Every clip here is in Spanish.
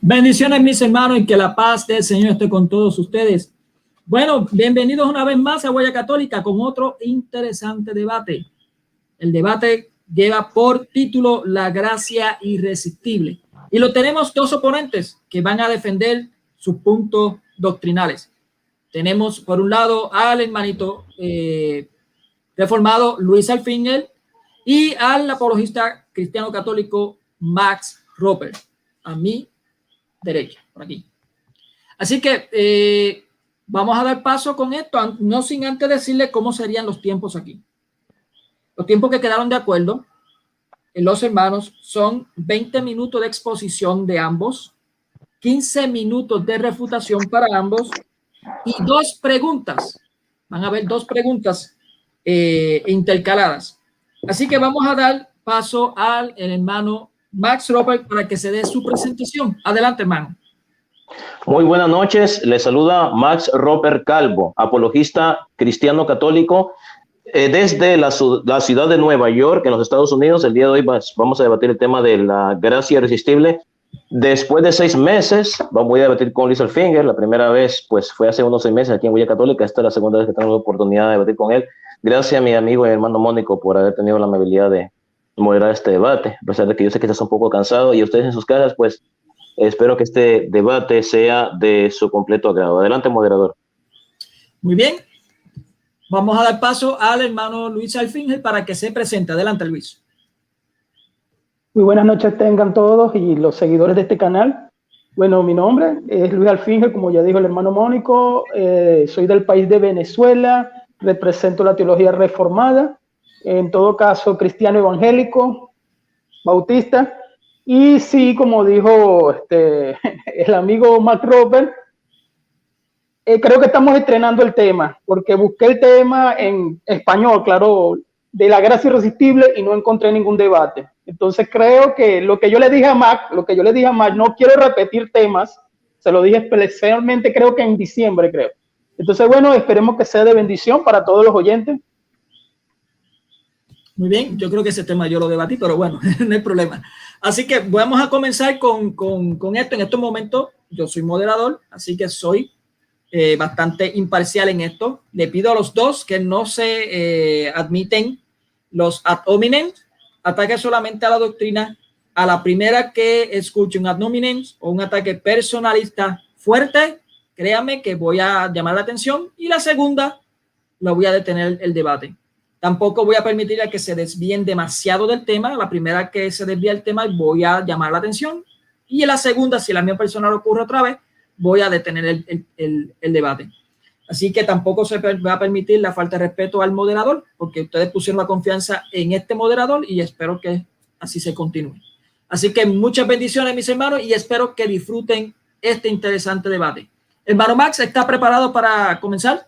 Bendiciones, mis hermanos, y que la paz del Señor esté con todos ustedes. Bueno, bienvenidos una vez más a Huella Católica con otro interesante debate. El debate lleva por título La gracia irresistible. Y lo tenemos dos oponentes que van a defender sus puntos doctrinales. Tenemos por un lado al hermanito reformado Luis Alfinger y al apologista cristiano católico Max Roper, a mi derecha, por aquí. Así que vamos a dar paso con esto, no sin antes decirle cómo serían los tiempos aquí. Los tiempos que quedaron de acuerdo en los hermanos son 20 minutos de exposición de ambos, 15 minutos de refutación para ambos y 2 preguntas. Van a haber 2 preguntas intercaladas. Así que vamos a dar paso al hermano Max Roper para que se dé su presentación. Adelante, hermano. Muy buenas noches. Le saluda Max Roper Calvo, apologista cristiano católico desde la ciudad de Nueva York, en los Estados Unidos. El día de hoy vamos a debatir el tema de la gracia irresistible. Después de 6 meses, voy a debatir con Luis Alfinger. La primera vez pues fue hace unos 6 meses aquí en Huella Católica. Esta es la segunda vez que tengo la oportunidad de debatir con él. Gracias a mi amigo y hermano Mónico por haber tenido la amabilidad de moderar este debate, a pesar de que yo sé que estás un poco cansado y ustedes en sus casas, pues espero que este debate sea de su completo agrado. Adelante, moderador. Muy bien. Vamos a dar paso al hermano Luis Alfinger para que se presente. Adelante, Luis. Muy buenas noches tengan todos y los seguidores de este canal. Bueno, mi nombre es Luis Alfinger, como ya dijo el hermano Mónico. Soy del país de Venezuela, represento la teología reformada, en todo caso cristiano evangélico, bautista. Y sí, como dijo el amigo Max Roper, creo que estamos estrenando el tema, porque busqué el tema en español, claro, de la gracia irresistible y no encontré ningún debate. Entonces creo que lo que yo le dije a Max, no quiero repetir temas, se lo dije especialmente creo que en diciembre, creo. Entonces, bueno, esperemos que sea de bendición para todos los oyentes. Muy bien, yo creo que ese tema yo lo debatí, pero bueno, no hay problema. Así que vamos a comenzar con esto. En estos momentos yo soy moderador, así que soy bastante imparcial en esto. Le pido a los dos que no se admiten los ad hominem, ataque solamente a la doctrina. A la primera que escuche un ad hominem o un ataque personalista fuerte, créame que voy a llamar la atención, y la segunda la voy a detener el debate. Tampoco voy a permitir a que se desvíen demasiado del tema. La primera que se desvía el tema voy a llamar la atención, y en la segunda, si la mía personal ocurre otra vez, voy a detener el debate. Así que tampoco se va a permitir la falta de respeto al moderador, porque ustedes pusieron la confianza en este moderador y espero que así se continúe. Así que muchas bendiciones, mis hermanos, y espero que disfruten este interesante debate. Hermano Max, ¿está preparado para comenzar?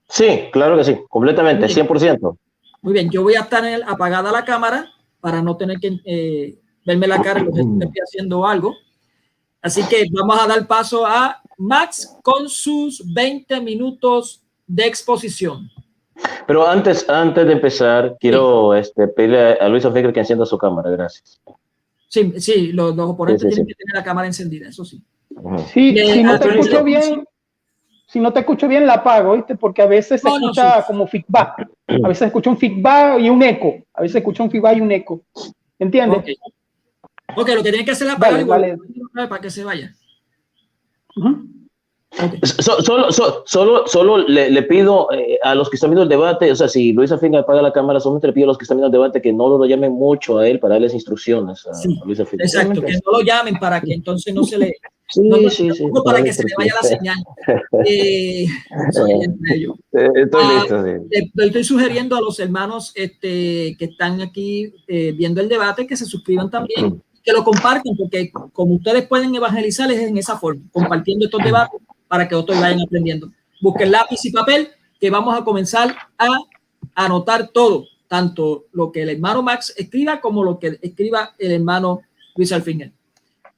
Sí, claro que sí, completamente, 100%. Muy bien, yo voy a estar apagada la cámara para no tener que verme la cara en lo que estoy haciendo algo. Así que vamos a dar paso a Max con sus 20 minutos de exposición. Pero antes de empezar, quiero pedirle a Luis Alfinger que encienda su cámara, gracias. Sí, los oponentes tienen que tener la cámara encendida, eso sí. Sí, si no te escucho bien, la apago, ¿viste? Porque a veces se escucha como feedback. A veces se escucha un feedback y un eco. ¿Entiendes? Ok, lo que tiene que hacer es apagar para que se vaya. Okay. Solo le pido a los que están viendo el debate, o sea, si Luis Alfinger apaga la cámara, solamente le pido a los que están viendo el debate que no lo llamen mucho a él para darles instrucciones a Luis Alfinger. Exacto, que no lo llamen para que entonces no se le... para que se le vaya la señal. Soy entre ellos. Estoy listo, sí. Estoy sugiriendo a los hermanos que están aquí viendo el debate que se suscriban también, que lo compartan, porque como ustedes pueden evangelizar es en esa forma, compartiendo estos debates para que otros vayan aprendiendo. Busquen lápiz y papel, que vamos a comenzar a anotar todo, tanto lo que el hermano Max escriba como lo que escriba el hermano Luis Alfinger.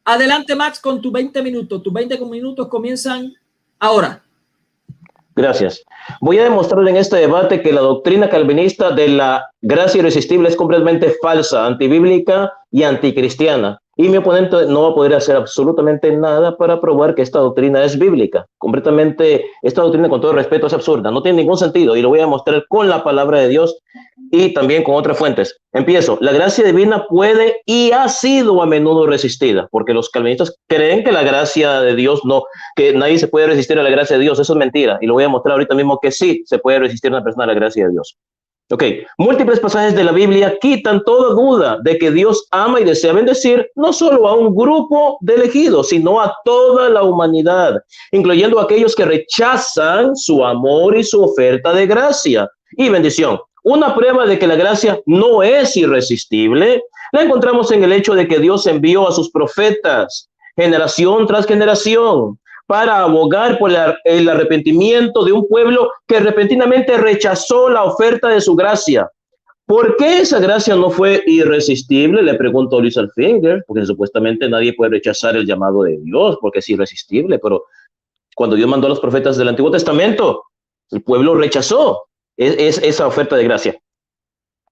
Adelante, Max, con tus 20 minutos. Tus 20 minutos comienzan ahora. Gracias. Voy a demostrar en este debate que la doctrina calvinista de la gracia irresistible es completamente falsa, antibíblica y anticristiana. Y mi oponente no va a poder hacer absolutamente nada para probar que esta doctrina es bíblica. Completamente, esta doctrina, con todo respeto, es absurda. No tiene ningún sentido y lo voy a mostrar con la palabra de Dios y también con otras fuentes. Empiezo. La gracia divina puede y ha sido a menudo resistida, porque los calvinistas creen que la gracia de Dios no, que nadie se puede resistir a la gracia de Dios. Eso es mentira. Y lo voy a mostrar ahorita mismo que sí se puede resistir a una persona a la gracia de Dios. Ok, múltiples pasajes de la Biblia quitan toda duda de que Dios ama y desea bendecir no solo a un grupo de elegidos, sino a toda la humanidad, incluyendo a aquellos que rechazan su amor y su oferta de gracia y bendición. Una prueba de que la gracia no es irresistible la encontramos en el hecho de que Dios envió a sus profetas, generación tras generación, para abogar por el arrepentimiento de un pueblo que repentinamente rechazó la oferta de su gracia. ¿Por qué esa gracia no fue irresistible? Le preguntó Luis Alfinger, porque supuestamente nadie puede rechazar el llamado de Dios, porque es irresistible, pero cuando Dios mandó a los profetas del Antiguo Testamento, el pueblo rechazó esa oferta de gracia.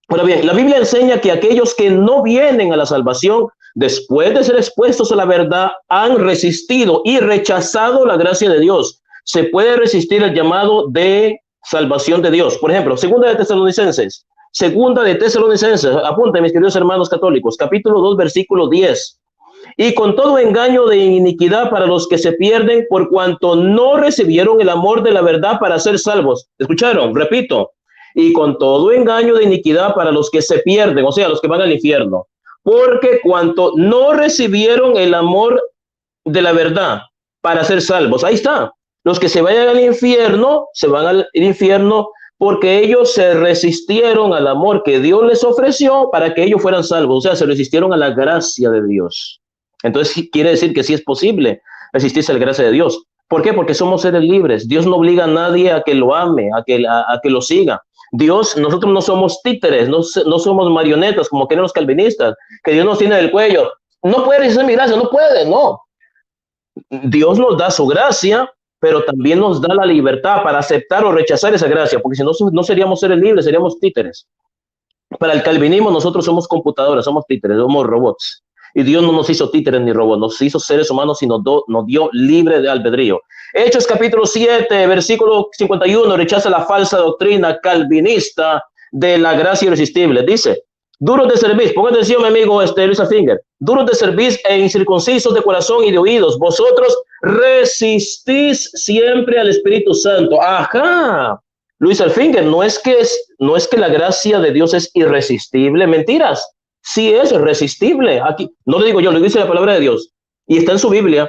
Ahora bien, la Biblia enseña que aquellos que no vienen a la salvación después de ser expuestos a la verdad han resistido y rechazado la gracia de Dios. Se puede resistir el llamado de salvación de Dios. Por ejemplo, segunda de Tesalonicenses, apunten mis queridos hermanos católicos, capítulo 2, versículo 10. Y con todo engaño de iniquidad para los que se pierden por cuanto no recibieron el amor de la verdad para ser salvos. ¿Escucharon? Repito. Y con todo engaño de iniquidad para los que se pierden, o sea, los que van al infierno. Porque cuanto no recibieron el amor de la verdad para ser salvos. Ahí está. Los que se vayan al infierno, se van al infierno porque ellos se resistieron al amor que Dios les ofreció para que ellos fueran salvos. O sea, se resistieron a la gracia de Dios. Entonces quiere decir que sí es posible resistirse a la gracia de Dios. ¿Por qué? Porque somos seres libres. Dios no obliga a nadie a que lo ame, a que lo siga. Dios, nosotros no somos títeres, no somos marionetas como quieren los calvinistas, que Dios nos tiene del cuello. No puede resistir mi gracia, no puede, no. Dios nos da su gracia, pero también nos da la libertad para aceptar o rechazar esa gracia, porque si no, no seríamos seres libres, seríamos títeres. Para el calvinismo nosotros somos computadoras, somos títeres, somos robots. Y Dios no nos hizo títeres ni robots, nos hizo seres humanos y nos dio libre de albedrío. Hechos capítulo 7, versículo 51, rechaza la falsa doctrina calvinista de la gracia irresistible. Dice, duros de cerviz, ponga atención mi amigo Luis Alfinger, duros de cerviz e incircuncisos de corazón y de oídos, vosotros resistís siempre al Espíritu Santo. Ajá, Luis Alfinger, no es que la gracia de Dios es irresistible, mentiras. Sí es resistible. Aquí no le digo yo, lo dice la palabra de Dios y está en su Biblia.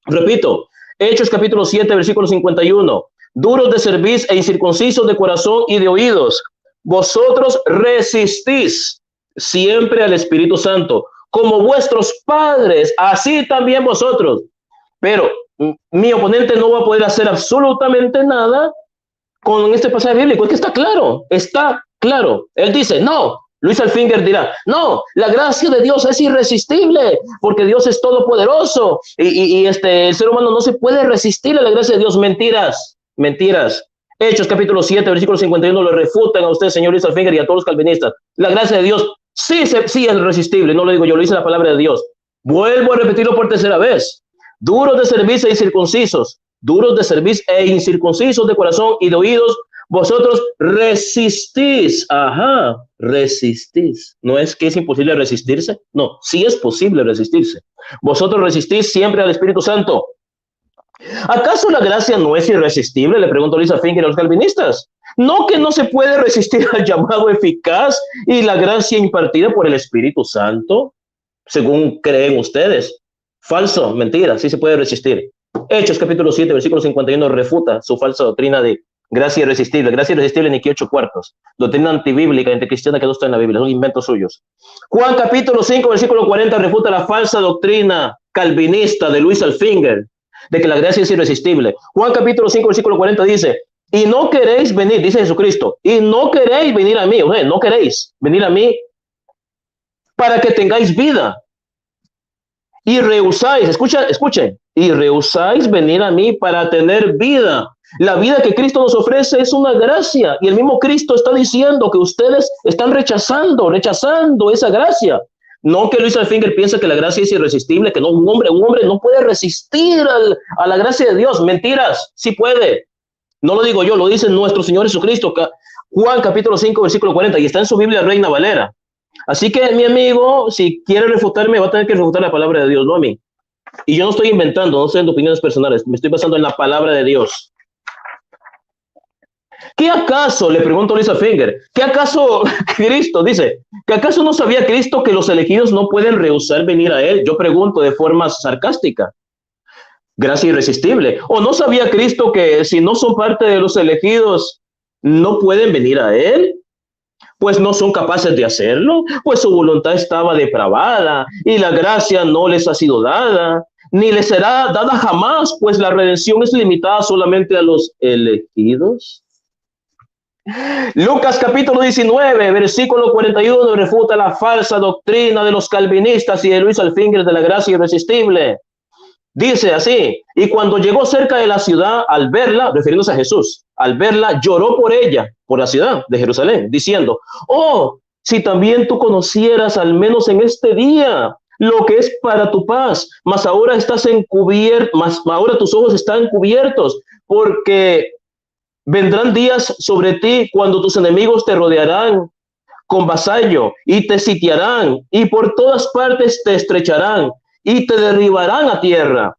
Repito, Hechos capítulo 7, versículo 51. Duros de cerviz e incircuncisos de corazón y de oídos, vosotros resistís siempre al Espíritu Santo, como vuestros padres, así también vosotros. Pero mi oponente no va a poder hacer absolutamente nada con este pasaje bíblico. Es que está claro. Él dice, no. Luis Alfinger dirá, no, la gracia de Dios es irresistible porque Dios es todopoderoso y el ser humano no se puede resistir a la gracia de Dios. Mentiras. Hechos capítulo 7, versículo 51 lo refutan a usted, señor Luis Alfinger, y a todos los calvinistas. La gracia de Dios sí es irresistible, no lo digo yo, lo dice la palabra de Dios. Vuelvo a repetirlo por tercera vez. Duros de cerviz e incircuncisos, duros de cerviz e incircuncisos de corazón y de oídos, vosotros resistís. Ajá, resistís. No es que es imposible resistirse, no, sí es posible resistirse. Vosotros resistís siempre al Espíritu Santo. ¿Acaso la gracia no es irresistible? Le pregunto a Luis Alfinger a los calvinistas. No, que no se puede resistir al llamado eficaz y la gracia impartida por el Espíritu Santo, según creen ustedes. Falso, mentira, sí se puede resistir. Hechos capítulo 7, versículo 51 refuta su falsa doctrina de gracia irresistible ni que 8 cuartos. Doctrina antibíblica, anticristiana que no está en la Biblia, son inventos suyos. Juan capítulo 5, versículo 40 refuta la falsa doctrina calvinista de Luis Alfinger, de que la gracia es irresistible. Juan capítulo 5, versículo 40 dice, y no queréis venir, dice Jesucristo, y no queréis venir a mí, o sea, no queréis venir a mí para que tengáis vida. Y rehusáis, escuchen, y rehusáis venir a mí para tener vida. La vida que Cristo nos ofrece es una gracia, y el mismo Cristo está diciendo que ustedes están rechazando esa gracia. No que Luis Alfinger piensa que la gracia es irresistible, que no, un hombre no puede resistir a la gracia de Dios. Mentiras, sí puede. No lo digo yo, lo dice nuestro Señor Jesucristo, Juan capítulo 5, versículo 40, y está en su Biblia Reina Valera. Así que mi amigo, si quiere refutarme, va a tener que refutar la palabra de Dios, no a mí. Y yo no estoy inventando, no estoy en opiniones personales, me estoy basando en la palabra de Dios. ¿Qué acaso, le pregunto a Luis Alfinger, qué acaso Cristo dice, que acaso no sabía Cristo que los elegidos no pueden rehusar venir a él? Yo pregunto de forma sarcástica. Gracia irresistible. ¿O no sabía Cristo que si no son parte de los elegidos, no pueden venir a él? Pues no son capaces de hacerlo, pues su voluntad estaba depravada y la gracia no les ha sido dada, ni les será dada jamás, pues la redención es limitada solamente a los elegidos. Lucas capítulo 19, versículo 41, refuta la falsa doctrina de los calvinistas y de Luis Alfinger de la gracia irresistible. Dice así: y cuando llegó cerca de la ciudad, al verla, refiriéndose a Jesús, al verla, lloró por ella, por la ciudad de Jerusalén, diciendo: oh, si también tú conocieras, al menos en este día, lo que es para tu paz, mas ahora estás encubierto, mas ahora tus ojos están cubiertos, porque vendrán días sobre ti cuando tus enemigos te rodearán con vasallo y te sitiarán y por todas partes te estrecharán y te derribarán a tierra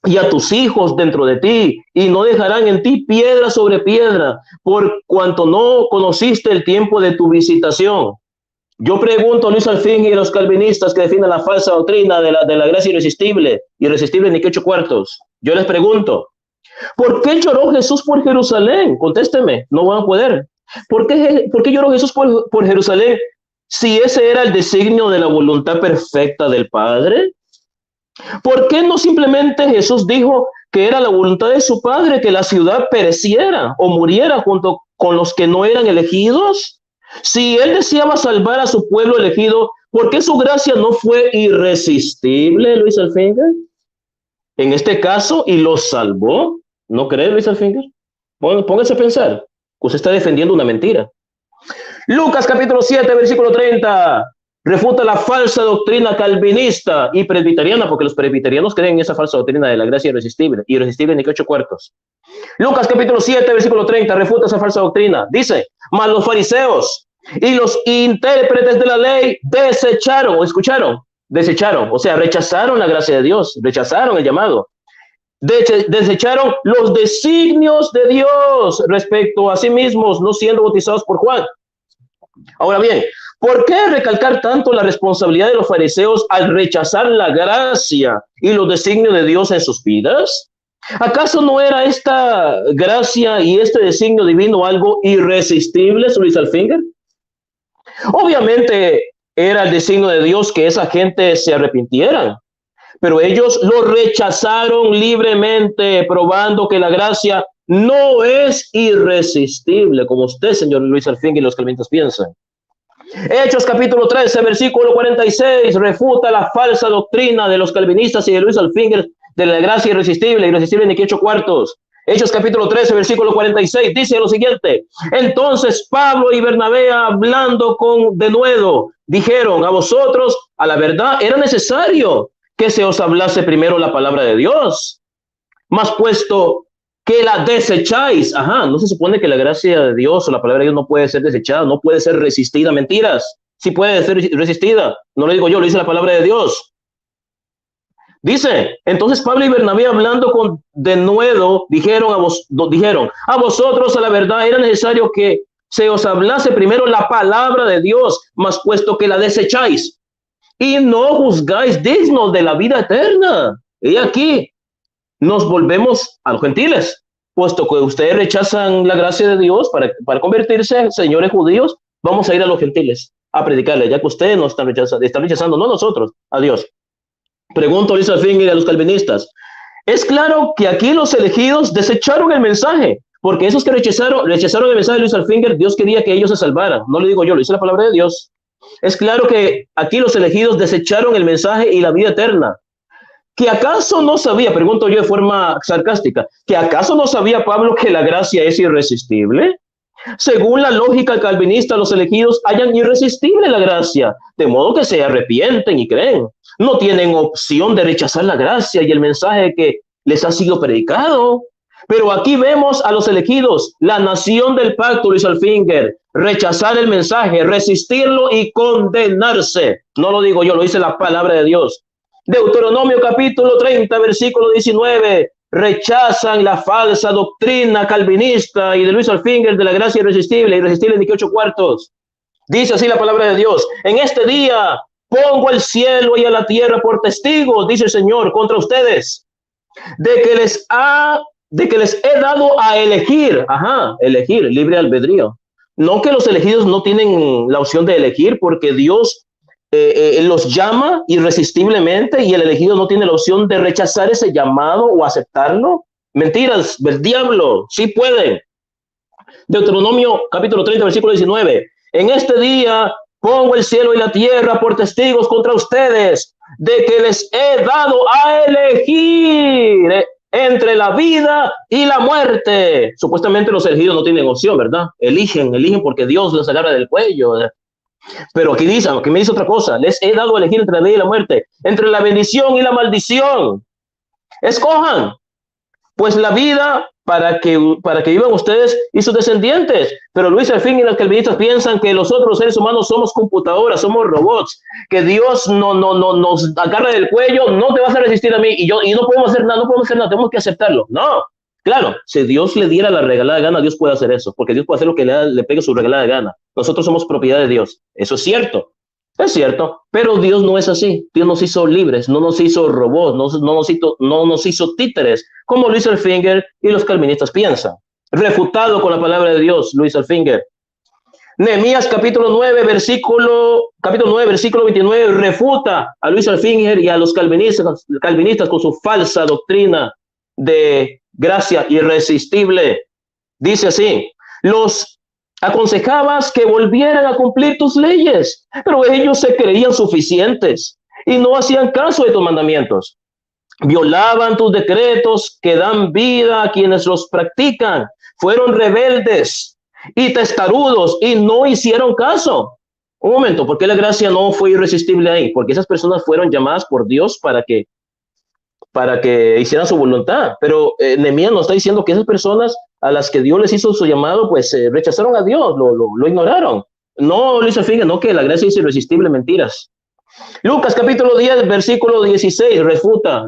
y a tus hijos dentro de ti, y no dejarán en ti piedra sobre piedra, por cuanto no conociste el tiempo de tu visitación. Yo pregunto a Luis Alfinger y a los calvinistas que defienden la falsa doctrina de la gracia irresistible ni que 8 cuartos. Yo les pregunto, ¿por qué lloró Jesús por Jerusalén? Contésteme, no van a poder. ¿Por qué lloró Jesús por Jerusalén si ese era el designio de la voluntad perfecta del Padre? ¿Por qué no simplemente Jesús dijo que era la voluntad de su Padre que la ciudad pereciera o muriera junto con los que no eran elegidos? Si él deseaba salvar a su pueblo elegido, ¿por qué su gracia no fue irresistible, Luis Alfinger? En este caso, y los salvó. ¿No cree, Luis Alfinger? Póngase a pensar. Usted está defendiendo una mentira. Lucas capítulo 7, versículo 30. Refuta la falsa doctrina calvinista y presbiteriana, porque los presbiterianos creen en esa falsa doctrina de la gracia irresistible ni que 8 cuartos. Lucas capítulo 7, versículo 30, refuta esa falsa doctrina. Dice: mas los fariseos y los intérpretes de la ley desecharon, o sea, rechazaron la gracia de Dios, rechazaron el llamado. Desecharon los designios de Dios respecto a sí mismos, no siendo bautizados por Juan. Ahora bien, ¿por qué recalcar tanto la responsabilidad de los fariseos al rechazar la gracia y los designios de Dios en sus vidas? ¿Acaso no era esta gracia y este designio divino algo irresistible, Luis Alfinger? Obviamente era el designio de Dios que esa gente se arrepintiera, pero ellos lo rechazaron libremente, probando que la gracia no es irresistible, como usted, señor Luis Alfinger, y los calvinistas piensan. Hechos capítulo 13, versículo 46, refuta la falsa doctrina de los calvinistas y de Luis Alfinger de la gracia irresistible ni que 8 cuartos. Hechos capítulo 13, versículo 46, dice lo siguiente: entonces Pablo y Bernabé, hablando con denuedo, dijeron: a vosotros, a la verdad, era necesario que se os hablase primero la palabra de Dios, mas puesto que la desecháis, no se supone que la gracia de Dios o la palabra de Dios no puede ser desechada, no puede ser resistida. Mentiras, sí puede ser resistida, no lo digo yo, lo dice la palabra de Dios. Dice: entonces Pablo y Bernabé, hablando con denuedo, dijeron a vosotros, a la verdad, era necesario que se os hablase primero la palabra de Dios, mas puesto que la desecháis y no juzgáis dignos de la vida eterna, y aquí nos volvemos a los gentiles, puesto que ustedes rechazan la gracia de Dios para convertirse en señores judíos. Vamos a ir a los gentiles a predicarles, ya que ustedes nos están rechazando, no nosotros, a Dios. Pregunto a Luis Alfinger y a los calvinistas: es claro que aquí los elegidos desecharon el mensaje, porque esos que rechazaron el mensaje de Luis Alfinger, Dios quería que ellos se salvaran. No le digo yo, lo dice la palabra de Dios. Es claro que aquí los elegidos desecharon el mensaje y la vida eterna. ¿Que acaso no sabía, pregunto yo de forma sarcástica, que acaso no sabía Pablo que la gracia es irresistible? Según la lógica calvinista, los elegidos hallan irresistible la gracia, de modo que se arrepienten y creen. No tienen opción de rechazar la gracia y el mensaje que les ha sido predicado. Pero aquí vemos a los elegidos, la nación del pacto, Luis Alfinger, rechazar el mensaje, resistirlo y condenarse. No lo digo yo, lo dice la palabra de Dios. Deuteronomio capítulo 30, versículo 19. Rechazan la falsa doctrina calvinista y de Luis Alfinger de la gracia irresistible ni que 8/4. Dice así la palabra de Dios: en este día pongo el cielo y a la tierra por testigos, dice el Señor, contra ustedes, de que les he dado a elegir, elegir, libre albedrío. No que los elegidos no tienen la opción de elegir, porque Dios los llama irresistiblemente y el elegido no tiene la opción de rechazar ese llamado o aceptarlo. Mentiras del diablo, sí pueden. Deuteronomio capítulo 30, versículo 19. En este día pongo el cielo y la tierra por testigos contra ustedes, de que les he dado a elegir entre la vida y la muerte. Supuestamente los elegidos no tienen opción, ¿verdad? Eligen porque Dios les agarra del cuello. Pero aquí me dice otra cosa: les he dado a elegir entre la vida y la muerte, entre la bendición y la maldición. Escojan pues la vida para que vivan ustedes y sus descendientes. Pero Luis Alfinger y los calvinistas piensan que los otros seres humanos somos computadoras, somos robots, que Dios no nos agarra del cuello, no te vas a resistir a mí y no podemos hacer nada, tenemos que aceptarlo. No, claro, si Dios le diera la regalada gana, Dios puede hacer eso, porque Dios puede hacer lo que le pegue su regalada gana. Nosotros somos propiedad de Dios, eso es cierto, pero Dios no es así. Dios nos hizo libres, no nos hizo robots, no nos hizo títeres, como Luis Alfinger y los calvinistas piensan. Refutado con la palabra de Dios, Luis Alfinger. Nehemías capítulo 9, versículo 29, refuta a Luis Alfinger y a los calvinistas con su falsa doctrina de gracia irresistible. Dice así: los aconsejabas que volvieran a cumplir tus leyes, pero ellos se creían suficientes y no hacían caso de tus mandamientos. Violaban tus decretos que dan vida a quienes los practican. Fueron rebeldes y testarudos y no hicieron caso. Un momento, ¿por qué la gracia no fue irresistible ahí? Porque esas personas fueron llamadas por Dios para que hicieran su voluntad. Pero Nehemías nos está diciendo que esas personas a las que Dios les hizo su llamado, pues rechazaron a Dios, lo ignoraron. No, Luis Alfinger, no, que la gracia es irresistible, mentiras. Lucas capítulo 10, versículo 16, refuta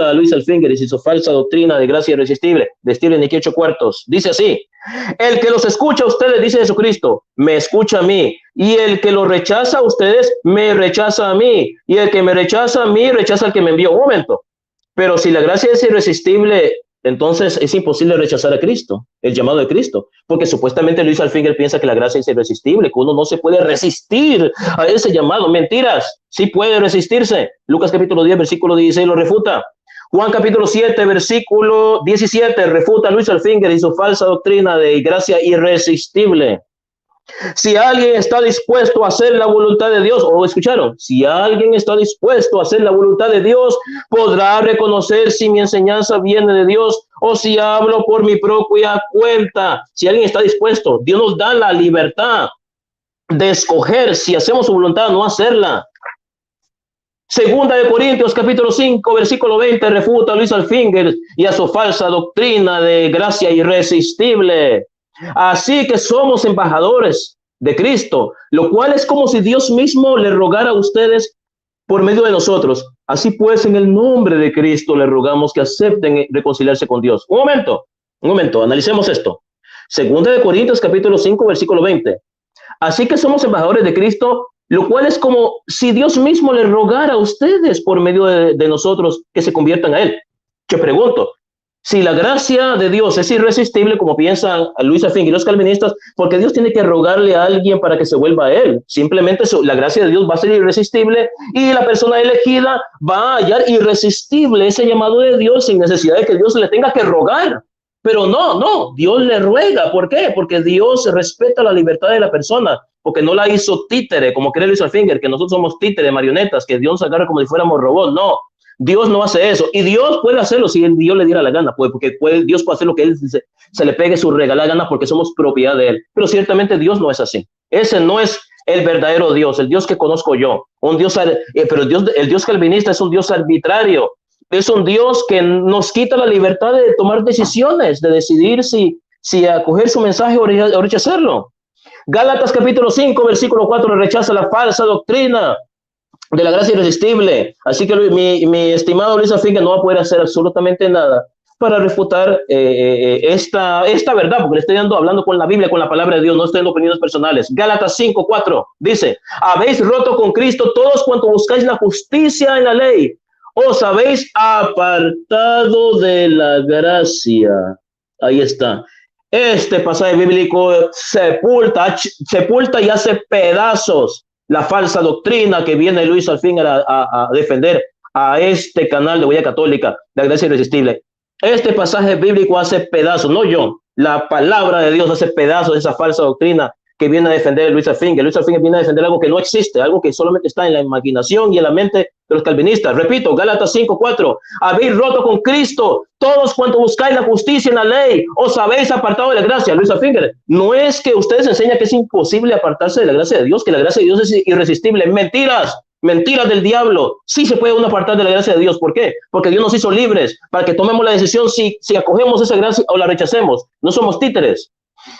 a Luis Alfinger y su falsa doctrina de gracia irresistible, de ni que 8/4. Dice así: el que los escucha a ustedes, dice Jesucristo, me escucha a mí, y el que los rechaza a ustedes, me rechaza a mí, y el que me rechaza a mí, rechaza al que me envió. Un momento, pero si la gracia es irresistible, entonces es imposible rechazar a Cristo, el llamado de Cristo, porque supuestamente Luis Alfinger piensa que la gracia es irresistible, que uno no se puede resistir a ese llamado. Mentiras, sí puede resistirse. Lucas capítulo 10, versículo 16 lo refuta. Juan capítulo 7, versículo 17 refuta a Luis Alfinger y su falsa doctrina de gracia irresistible. Si alguien está dispuesto a hacer la voluntad de Dios, o escucharon, si alguien está dispuesto a hacer la voluntad de Dios, podrá reconocer si mi enseñanza viene de Dios o si hablo por mi propia cuenta. Si alguien está dispuesto, Dios nos da la libertad de escoger si hacemos su voluntad o no hacerla. Segunda de Corintios capítulo 5, versículo 20 refuta a Luis Alfinger y a su falsa doctrina de gracia irresistible. Así que somos embajadores de Cristo, lo cual es como si Dios mismo le rogara a ustedes por medio de nosotros. Así pues, en el nombre de Cristo le rogamos que acepten reconciliarse con Dios. Un momento, analicemos esto. Segunda de Corintios capítulo 5, versículo 20. Así que somos embajadores de Cristo, lo cual es como si Dios mismo le rogara a ustedes por medio de nosotros que se conviertan a Él. Yo pregunto, si la gracia de Dios es irresistible, como piensan Luis Alfinger y los calvinistas, porque Dios tiene que rogarle a alguien para que se vuelva a Él. Simplemente la gracia de Dios va a ser irresistible y la persona elegida va a hallar irresistible ese llamado de Dios sin necesidad de que Dios le tenga que rogar. Pero no, Dios le ruega. ¿Por qué? Porque Dios respeta la libertad de la persona, porque no la hizo títere, como cree Luis Alfinger, que nosotros somos títere, marionetas, que Dios nos agarra como si fuéramos robots. No. Dios no hace eso. Y Dios puede hacerlo si Dios le diera la gana, pues, porque Dios puede hacer lo que Él se le pegue su regalada gana porque somos propiedad de Él. Pero ciertamente Dios no es así. Ese no es el verdadero Dios, el Dios que conozco yo. Un Dios, pero el Dios calvinista es un Dios arbitrario. Es un Dios que nos quita la libertad de tomar decisiones, de decidir si acoger su mensaje o rechazarlo. Gálatas capítulo 5, versículo 4, rechaza la falsa doctrina de la gracia irresistible. Así que mi estimado Luis Alfinge no va a poder hacer absolutamente nada para refutar esta verdad, porque le estoy hablando con la Biblia, con la palabra de Dios, no estoy dando opiniones personales. Gálatas 5, 4 dice, habéis roto con Cristo todos cuantos buscáis la justicia en la ley, os habéis apartado de la gracia. Ahí está. Este pasaje bíblico sepulta y hace pedazos la falsa doctrina que viene Luis Alfinge a defender a este canal de Huella Católica, la gracia irresistible. Este pasaje bíblico hace pedazos, no yo, la palabra de Dios hace pedazos de esa falsa doctrina que viene a defender Luis Alfinge. Luis Alfinge viene a defender algo que no existe, algo que solamente está en la imaginación y en la mente de los calvinistas. Repito, Gálatas 5:4, habéis roto con Cristo todos cuantos buscáis la justicia en la ley, os habéis apartado de la gracia. Luis Alfinge, no es que ustedes enseñan que es imposible apartarse de la gracia de Dios, que la gracia de Dios es irresistible. Mentiras. Mentiras del diablo. Sí se puede uno apartar de la gracia de Dios. ¿Por qué? Porque Dios nos hizo libres para que tomemos la decisión si acogemos esa gracia o la rechacemos. No somos títeres.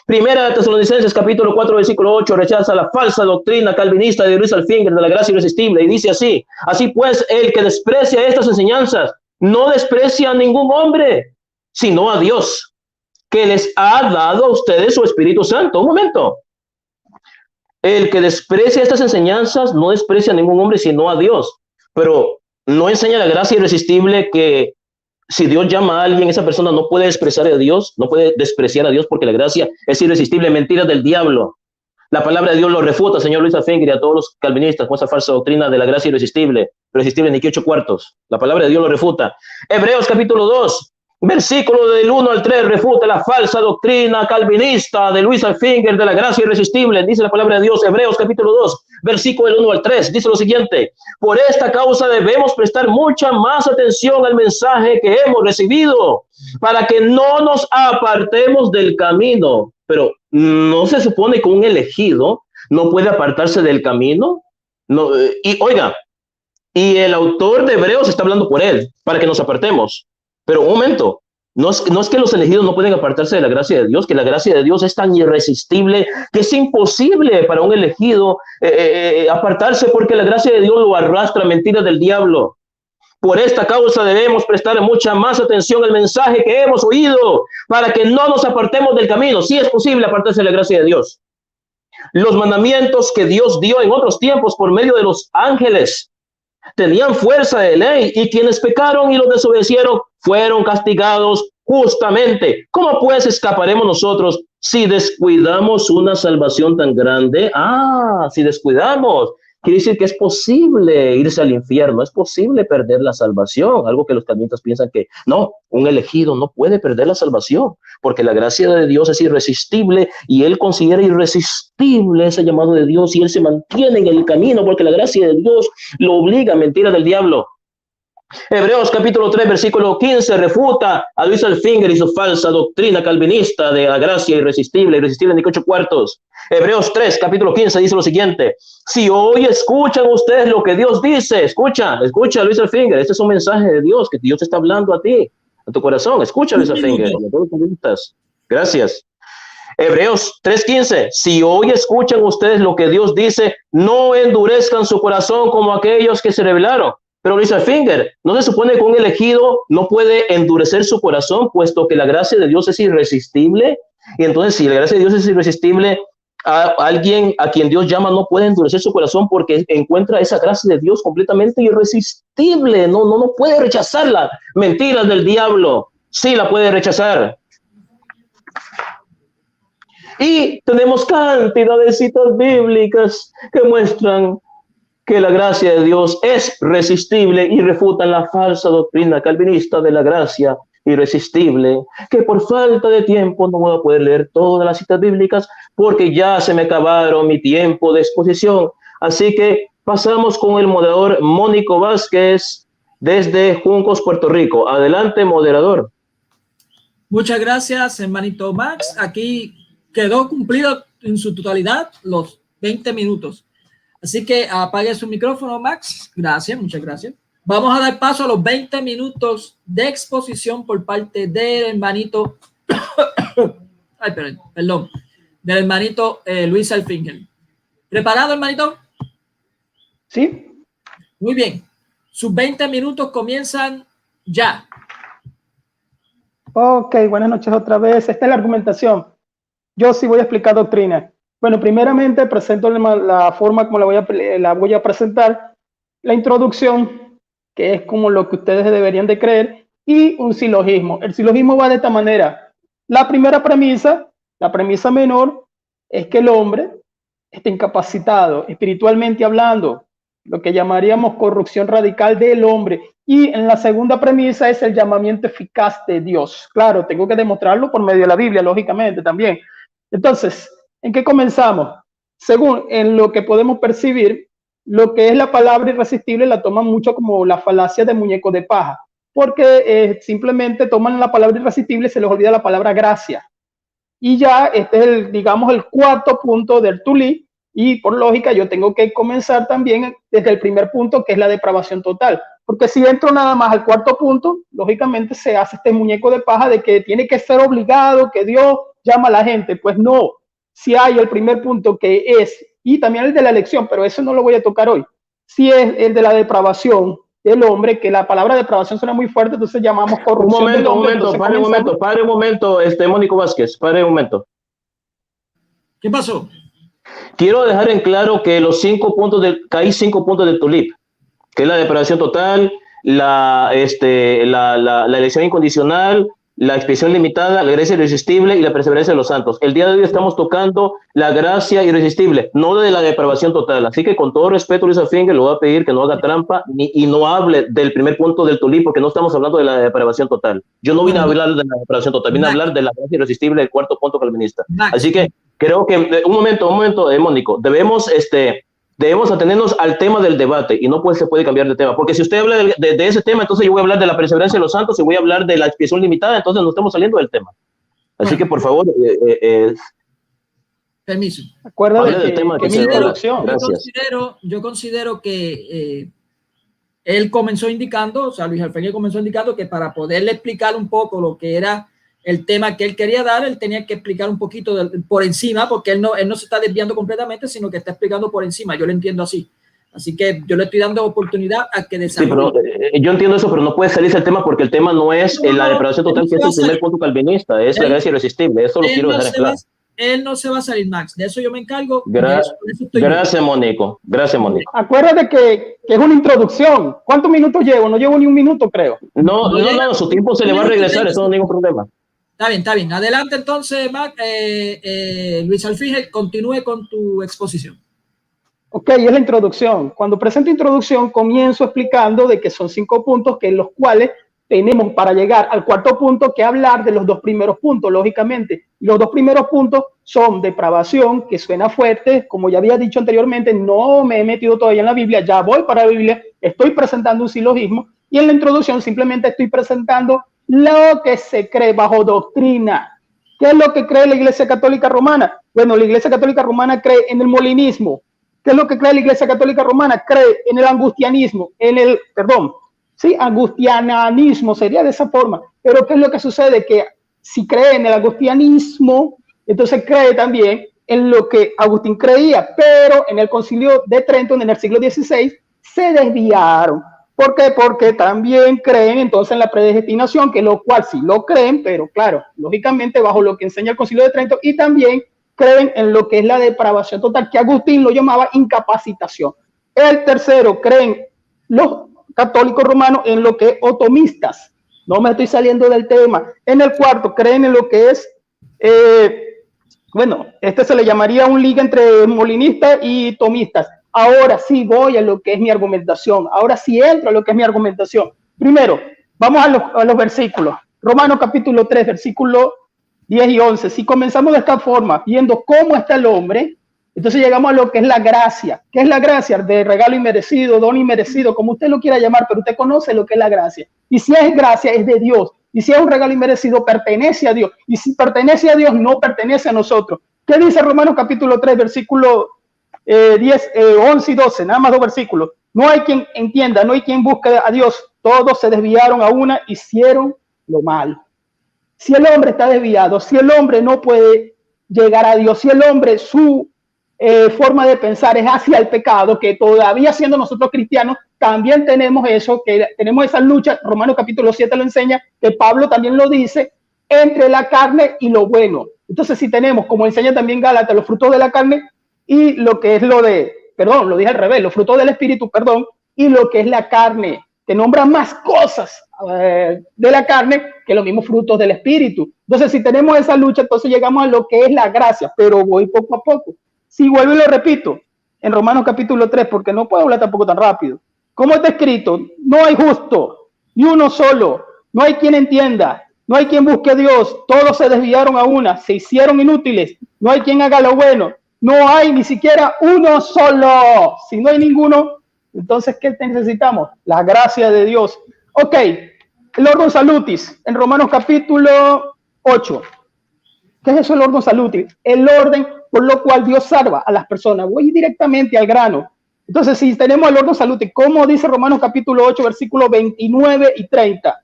Primera de Tesalonicenses capítulo 4 versículo 8 rechaza la falsa doctrina calvinista de Luis Alfinge de la gracia irresistible y dice así: así pues, el que desprecia estas enseñanzas no desprecia a ningún hombre, sino a Dios, que les ha dado a ustedes su Espíritu Santo. Un momento. El que desprecia estas enseñanzas no desprecia a ningún hombre, sino a Dios. Pero no enseña la gracia irresistible que si Dios llama a alguien, esa persona no puede despreciar a Dios, no puede despreciar a Dios porque la gracia es irresistible. Mentira del diablo. La palabra de Dios lo refuta, señor Luis Alfinge, y a todos los calvinistas con esa falsa doctrina de la gracia irresistible. Irresistible ni que 8 cuartos. La palabra de Dios lo refuta. Hebreos capítulo 2. Versículo del 1 al 3 refuta la falsa doctrina calvinista de Luis Alfinge de la gracia irresistible. Dice la palabra de Dios, Hebreos capítulo 2, versículo del 1 al 3. Dice lo siguiente: por esta causa debemos prestar mucha más atención al mensaje que hemos recibido, para que no nos apartemos del camino. Pero ¿no se supone que un elegido no puede apartarse del camino? No, y oiga, y el autor de Hebreos está hablando por él, para que nos apartemos. Pero un momento, no es que los elegidos no pueden apartarse de la gracia de Dios, que la gracia de Dios es tan irresistible que es imposible para un elegido apartarse, porque la gracia de Dios lo arrastra. Mentiras del diablo. Por esta causa debemos prestar mucha más atención al mensaje que hemos oído, para que no nos apartemos del camino. Sí es posible apartarse de la gracia de Dios. Los mandamientos que Dios dio en otros tiempos por medio de los ángeles tenían fuerza de ley, y quienes pecaron y los desobedecieron fueron castigados justamente. ¿Cómo pues escaparemos nosotros si descuidamos una salvación tan grande? Si descuidamos, quiere decir que es posible irse al infierno, es posible perder la salvación, algo que los calvinistas piensan que no, un elegido no puede perder la salvación, porque la gracia de Dios es irresistible y él considera irresistible ese llamado de Dios y él se mantiene en el camino porque la gracia de Dios lo obliga. Mentira del diablo. Hebreos capítulo 3 versículo 15 refuta a Luis Alfinge y su falsa doctrina calvinista de la gracia irresistible ni 8 cuartos. Hebreos 3 capítulo 15 dice lo siguiente: si hoy escuchan ustedes lo que Dios dice, escucha Luis Alfinge, este es un mensaje de Dios que Dios está hablando a ti, a tu corazón. Escucha Luis Alfinge, gracias. Hebreos 3:15, si hoy escuchan ustedes lo que Dios dice, no endurezcan su corazón como aquellos que se rebelaron. Pero Luis Alfinge, ¿no se supone que un elegido no puede endurecer su corazón, puesto que la gracia de Dios es irresistible? Y entonces, si la gracia de Dios es irresistible, alguien a quien Dios llama no puede endurecer su corazón porque encuentra esa gracia de Dios completamente irresistible. No puede rechazarla. Mentiras del diablo. Sí la puede rechazar. Y tenemos cantidad de citas bíblicas que muestran que la gracia de Dios es resistible y refutan la falsa doctrina calvinista de la gracia irresistible, que por falta de tiempo no voy a poder leer todas las citas bíblicas porque ya se me acabaron mi tiempo de exposición. Así que pasamos con el moderador Mónico Vázquez desde Juncos, Puerto Rico. Adelante, moderador. Muchas gracias, hermanito Max. Aquí quedó cumplido en su totalidad los 20 minutos. Así que apague su micrófono, Max. Gracias, muchas gracias. Vamos a dar paso a los 20 minutos de exposición por parte del hermanito, ay, perdón, del hermanito Luis Alfinger. ¿Preparado, hermanito? Sí. Muy bien. Sus 20 minutos comienzan ya. Ok, buenas noches otra vez. Esta es la argumentación. Yo sí voy a explicar doctrina. Bueno, primeramente presento la forma como la voy a presentar, la introducción, que es como lo que ustedes deberían de creer, y un silogismo. El silogismo va de esta manera. La primera premisa, la premisa menor, es que el hombre está incapacitado, espiritualmente hablando, lo que llamaríamos corrupción radical del hombre. Y en la segunda premisa es el llamamiento eficaz de Dios. Claro, tengo que demostrarlo por medio de la Biblia, lógicamente también. Entonces, ¿en qué comenzamos? Según en lo que podemos percibir, lo que es la palabra irresistible la toman mucho como la falacia de muñeco de paja, porque simplemente toman la palabra irresistible y se les olvida la palabra gracia. Y ya este es digamos, el cuarto punto del Tulí, y por lógica yo tengo que comenzar también desde el primer punto, que es la depravación total. Porque si entro nada más al cuarto punto, lógicamente se hace este muñeco de paja de que tiene que ser obligado, que Dios llama a la gente. Pues no, si hay el primer punto que es, y también el de la elección, pero eso no lo voy a tocar hoy, si es el de la depravación del hombre, que la palabra depravación suena muy fuerte, entonces llamamos corrupción del hombre. Pare un momento, Mónico Vázquez, pare un momento. ¿Qué pasó? Quiero dejar en claro que hay 5 puntos del TULIP, que es la depravación total, la elección incondicional, la expiación limitada, la gracia irresistible y la perseverancia de los santos. El día de hoy estamos tocando la gracia irresistible, no de la depravación total. Así que con todo respeto, Luis Alfinger, le voy a pedir que no haga trampa y no hable del primer punto del TULIP, porque no estamos hablando de la depravación total. Yo no vine a hablar de la depravación total, vine a hablar de la gracia irresistible del cuarto punto calvinista. Así que creo que, un momento, Mónico, debemos atenernos al tema del debate y no se puede cambiar de tema, porque si usted habla de ese tema, entonces yo voy a hablar de la perseverancia de los santos y voy a hablar de la expiación limitada, entonces no estamos saliendo del tema. Así que, por favor, permiso. Acuérdate del tema que yo considero que él comenzó indicando, o sea, Luis Alfinger comenzó indicando que para poderle explicar un poco lo que era el tema que él quería dar, él tenía que explicar un poquito por encima, porque él no se está desviando completamente, sino que está explicando por encima. Yo lo entiendo así. Así que yo le estoy dando oportunidad a que desarrolle. Sí, pero yo entiendo eso, pero no puede salirse el tema porque el tema no es la depravación total, que es el primer punto calvinista, es la gracia irresistible. Eso lo quiero dejar en claro. Él no se va a salir, Max. De eso yo me encargo. Gracias, Mónico. Gracias, Mónico. Acuérdate que es una introducción. ¿Cuántos minutos llevo? No llevo ni un minuto, creo. No, su tiempo se le va a regresar, eso no es ningún problema. Está bien. Adelante entonces, Mac, Luis Alfinger, continúe con tu exposición. Ok, es la introducción. Cuando presento introducción, comienzo explicando de que son 5 puntos, que en los cuales tenemos para llegar al cuarto punto que hablar de los 2 primeros puntos, lógicamente. Los 2 primeros puntos son depravación, que suena fuerte, como ya había dicho anteriormente, no me he metido todavía en la Biblia, ya voy para la Biblia, estoy presentando un silogismo, y en la introducción simplemente estoy presentando lo que se cree bajo doctrina. ¿Qué es lo que cree la Iglesia Católica Romana? Bueno, la Iglesia Católica Romana cree en el molinismo. ¿Qué es lo que cree la Iglesia Católica Romana? Cree en el angustianismo, angustiananismo sería de esa forma. Pero ¿qué es lo que sucede? Que si cree en el angustianismo, entonces cree también en lo que Agustín creía, pero en el Concilio de Trento, en el siglo XVI, se desviaron. ¿Por qué? Porque también creen entonces en la predestinación, que lo cual sí lo creen, pero claro, lógicamente bajo lo que enseña el Concilio de Trento, y también creen en lo que es la depravación total, que Agustín lo llamaba incapacitación. El tercero, creen los católicos romanos en lo que es otomistas. No me estoy saliendo del tema. En el cuarto, creen en lo que es, se le llamaría un liga entre molinistas y tomistas. Ahora sí voy a lo que es mi argumentación. Ahora sí entro a lo que es mi argumentación. Primero, vamos a los versículos. Romanos capítulo 3, versículo 10 y 11. Si comenzamos de esta forma, viendo cómo está el hombre, Entonces llegamos a lo que es la gracia. ¿Qué es la gracia? De regalo inmerecido, don inmerecido, como usted lo quiera llamar, pero usted conoce lo que es la gracia. Y si es gracia, es de Dios. Y si es un regalo inmerecido, pertenece a Dios. Y si pertenece a Dios, no pertenece a nosotros. ¿Qué dice Romanos capítulo 3, versículo 11 y 12? Nada más 2 versículos. No hay quien entienda, no hay quien busque a Dios. Todos se desviaron a una, hicieron lo malo. Si el hombre está desviado, si el hombre no puede llegar a Dios, si el hombre su forma de pensar es hacia el pecado, que todavía siendo nosotros cristianos también tenemos eso, que tenemos esa lucha. Romanos capítulo 7 lo enseña, que Pablo también lo dice, entre la carne y lo bueno. Entonces si tenemos, como enseña también Gálatas, los frutos de la carne y lo que es lo dije al revés, los frutos del espíritu, y lo que es la carne, que nombra más cosas de la carne que los mismos frutos del espíritu. Entonces si tenemos esa lucha, entonces llegamos a lo que es la gracia, pero voy poco a poco. Si vuelvo y lo repito, en Romanos capítulo 3, porque no puedo hablar tampoco tan rápido. Como está escrito, no hay justo, ni uno solo, no hay quien entienda, no hay quien busque a Dios, todos se desviaron a una, se hicieron inútiles, no hay quien haga lo bueno, no hay ni siquiera uno solo. Si no hay ninguno, entonces, ¿qué necesitamos? La gracia de Dios. Ok, el Ordo Salutis, en Romanos capítulo 8. ¿Qué es eso el Ordo Salutis? El orden por lo cual Dios salva a las personas. Voy directamente al grano. Entonces, si tenemos el Ordo Salutis, ¿cómo dice Romanos capítulo 8, versículos 29 y 30?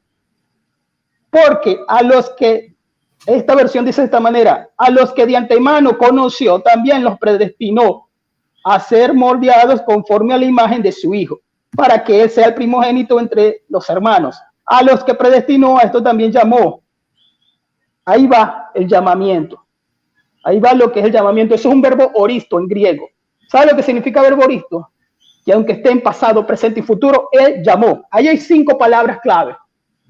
Porque a los que, esta versión dice de esta manera, a los que de antemano conoció, también los predestinó a ser moldeados conforme a la imagen de su Hijo, para que Él sea el primogénito entre los hermanos. A los que predestinó, a esto también llamó. Ahí va el llamamiento. Ahí va lo que es el llamamiento. Eso es un verbo oristo en griego. ¿Sabe lo que significa verbo oristo? Que aunque esté en pasado, presente y futuro, Él llamó. Ahí hay 5 palabras clave,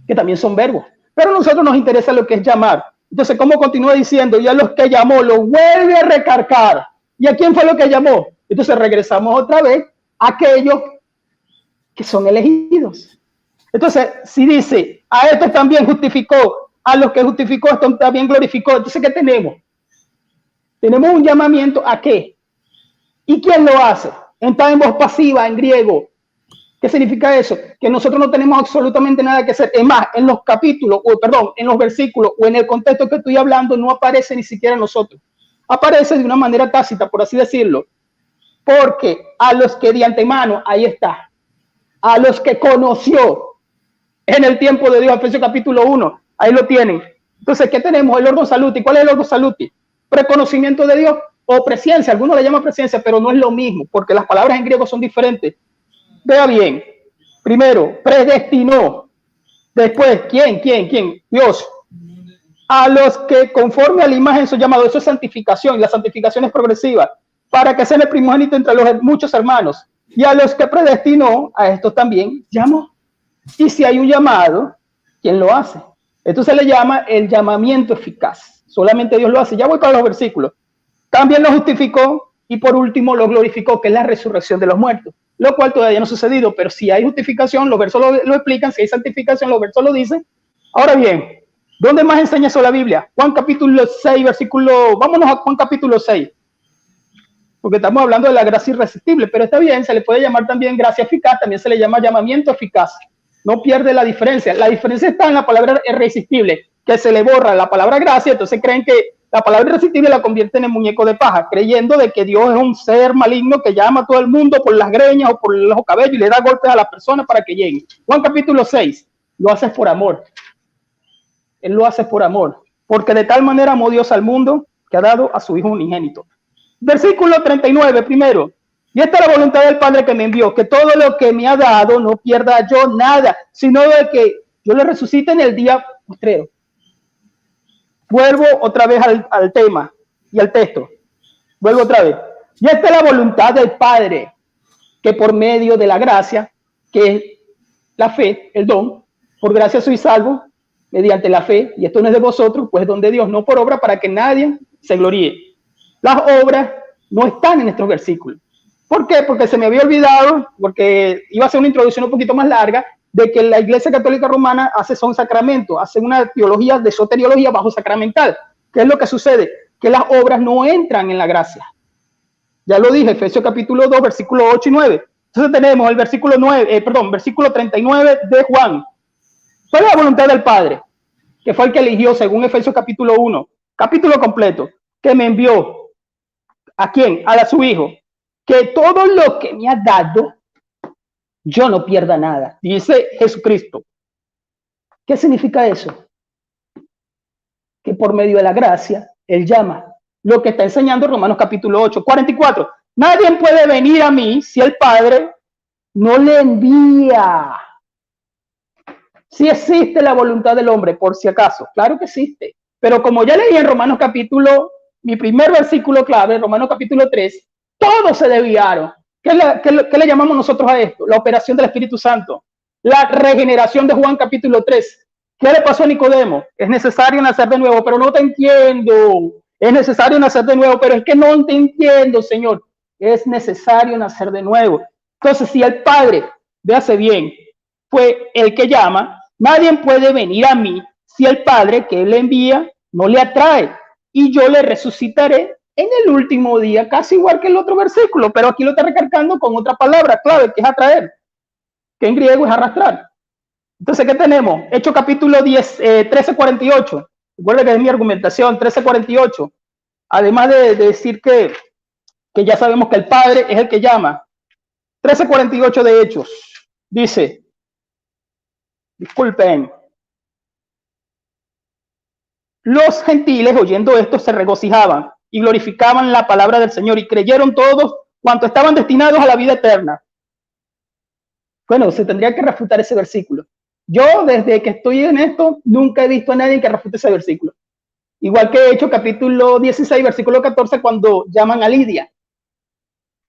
que también son verbos. Pero a nosotros nos interesa lo que es llamar. Entonces, ¿cómo continúa diciendo? Y a los que llamó, lo vuelve a recargar. ¿Y a quién fue lo que llamó? Entonces regresamos otra vez a aquellos que son elegidos. Entonces, si dice, a estos también justificó, a los que justificó, estos también glorificó. Entonces, ¿qué tenemos? Tenemos un llamamiento ¿a qué? ¿Y quién lo hace? Está en voz pasiva, en griego. ¿Qué significa eso? Que nosotros no tenemos absolutamente nada que hacer. Es más, en los capítulos, en los versículos o en el contexto que estoy hablando, no aparece ni siquiera nosotros. Aparece de una manera tácita, por así decirlo. Porque a los que de antemano, ahí está, a los que conoció en el tiempo de Dios, Efesios capítulo 1, ahí lo tienen. Entonces, ¿qué tenemos? El Ordo Salutis. ¿Cuál es el Ordo Salutis? Preconocimiento de Dios o presciencia. Algunos le llaman presciencia, pero no es lo mismo, porque las palabras en griego son diferentes. Vea bien. Primero, predestinó. Después, ¿quién? Dios. A los que conforme a la imagen son llamados. Eso es santificación. La santificación es progresiva. Para que sean el primogénito entre los muchos hermanos. Y a los que predestinó, a estos también llamó. Y si hay un llamado, ¿quién lo hace? Esto se le llama el llamamiento eficaz. Solamente Dios lo hace. Ya voy para los versículos. También lo justificó y por último lo glorificó, que es la resurrección de los muertos. Lo cual todavía no ha sucedido, pero si hay justificación, los versos lo explican. Si hay santificación, los versos lo dicen. Ahora bien, ¿dónde más enseña eso la Biblia? Juan capítulo 6, versículo... Vámonos a Juan capítulo 6. Porque estamos hablando de la gracia irresistible, pero está bien, se le puede llamar también gracia eficaz, también se le llama llamamiento eficaz. No pierde la diferencia. La diferencia está en la palabra irresistible, que se le borra la palabra gracia, entonces creen que la palabra irresistible la convierten en muñeco de paja, creyendo de que Dios es un ser maligno que llama a todo el mundo por las greñas o por los cabellos y le da golpes a las personas para que lleguen. Juan capítulo 6, lo hace por amor. Él lo hace por amor, porque de tal manera amó Dios al mundo que ha dado a su Hijo unigénito. Versículo 39, primero. Y esta es la voluntad del Padre que me envió, que todo lo que me ha dado no pierda yo nada, sino de que yo le resucite en el día postrero. Vuelvo otra vez al tema y al texto. Vuelvo otra vez. Y esta es la voluntad del Padre, que por medio de la gracia, que es la fe, el don, por gracia soy salvo, mediante la fe, y esto no es de vosotros, pues es don de Dios, no por obra para que nadie se gloríe. Las obras no están en estos versículos. ¿Por qué? Porque se me había olvidado, porque iba a hacer una introducción un poquito más larga, de que la Iglesia Católica Romana hace son sacramentos, hace una teología de soteriología bajo sacramental. ¿Qué es lo que sucede? Que las obras no entran en la gracia. Ya lo dije, Efesios capítulo 2, versículo 8 y 9. Entonces tenemos el versículo 9, versículo 39 de Juan. ¿Cuál es la voluntad del Padre? Que fue el que eligió según Efesios capítulo 1, capítulo completo, que me envió. ¿A quién? A su Hijo. Que todo lo que me ha dado, yo no pierda nada. Dice Jesucristo. ¿Qué significa eso? Que por medio de la gracia, Él llama. Lo que está enseñando Romanos capítulo 8, 44. Nadie puede venir a mí si el Padre no le envía. Si existe la voluntad del hombre, por si acaso. Claro que existe. Pero como ya leí en Romanos capítulo, mi primer versículo clave, Romanos capítulo 3, todos se desviaron. ¿Qué le llamamos nosotros a esto? La operación del Espíritu Santo. La regeneración de Juan capítulo 3. ¿Qué le pasó a Nicodemo? Es necesario nacer de nuevo, pero no te entiendo. Es necesario nacer de nuevo, pero es que no te entiendo, Señor. Es necesario nacer de nuevo. Entonces, si el Padre, véase bien, fue el que llama, nadie puede venir a mí si el Padre que le envía no le atrae. Y yo le resucitaré en el último día, casi igual que el otro versículo, pero aquí lo está recargando con otra palabra clave, que es atraer, que en griego es arrastrar. Entonces, ¿qué tenemos? Hechos capítulo 10, 13:48. Recuerden que es mi argumentación, 13:48. Además de decir que ya sabemos que el Padre es el que llama. 13:48 de Hechos. Dice, disculpen, los gentiles oyendo esto se regocijaban y glorificaban la palabra del Señor y creyeron todos cuantos estaban destinados a la vida eterna. Bueno, se tendría que refutar ese versículo. Yo, desde que estoy en esto, nunca he visto a nadie que refute ese versículo. Igual que he hecho capítulo 16, versículo 14, cuando llaman a Lidia.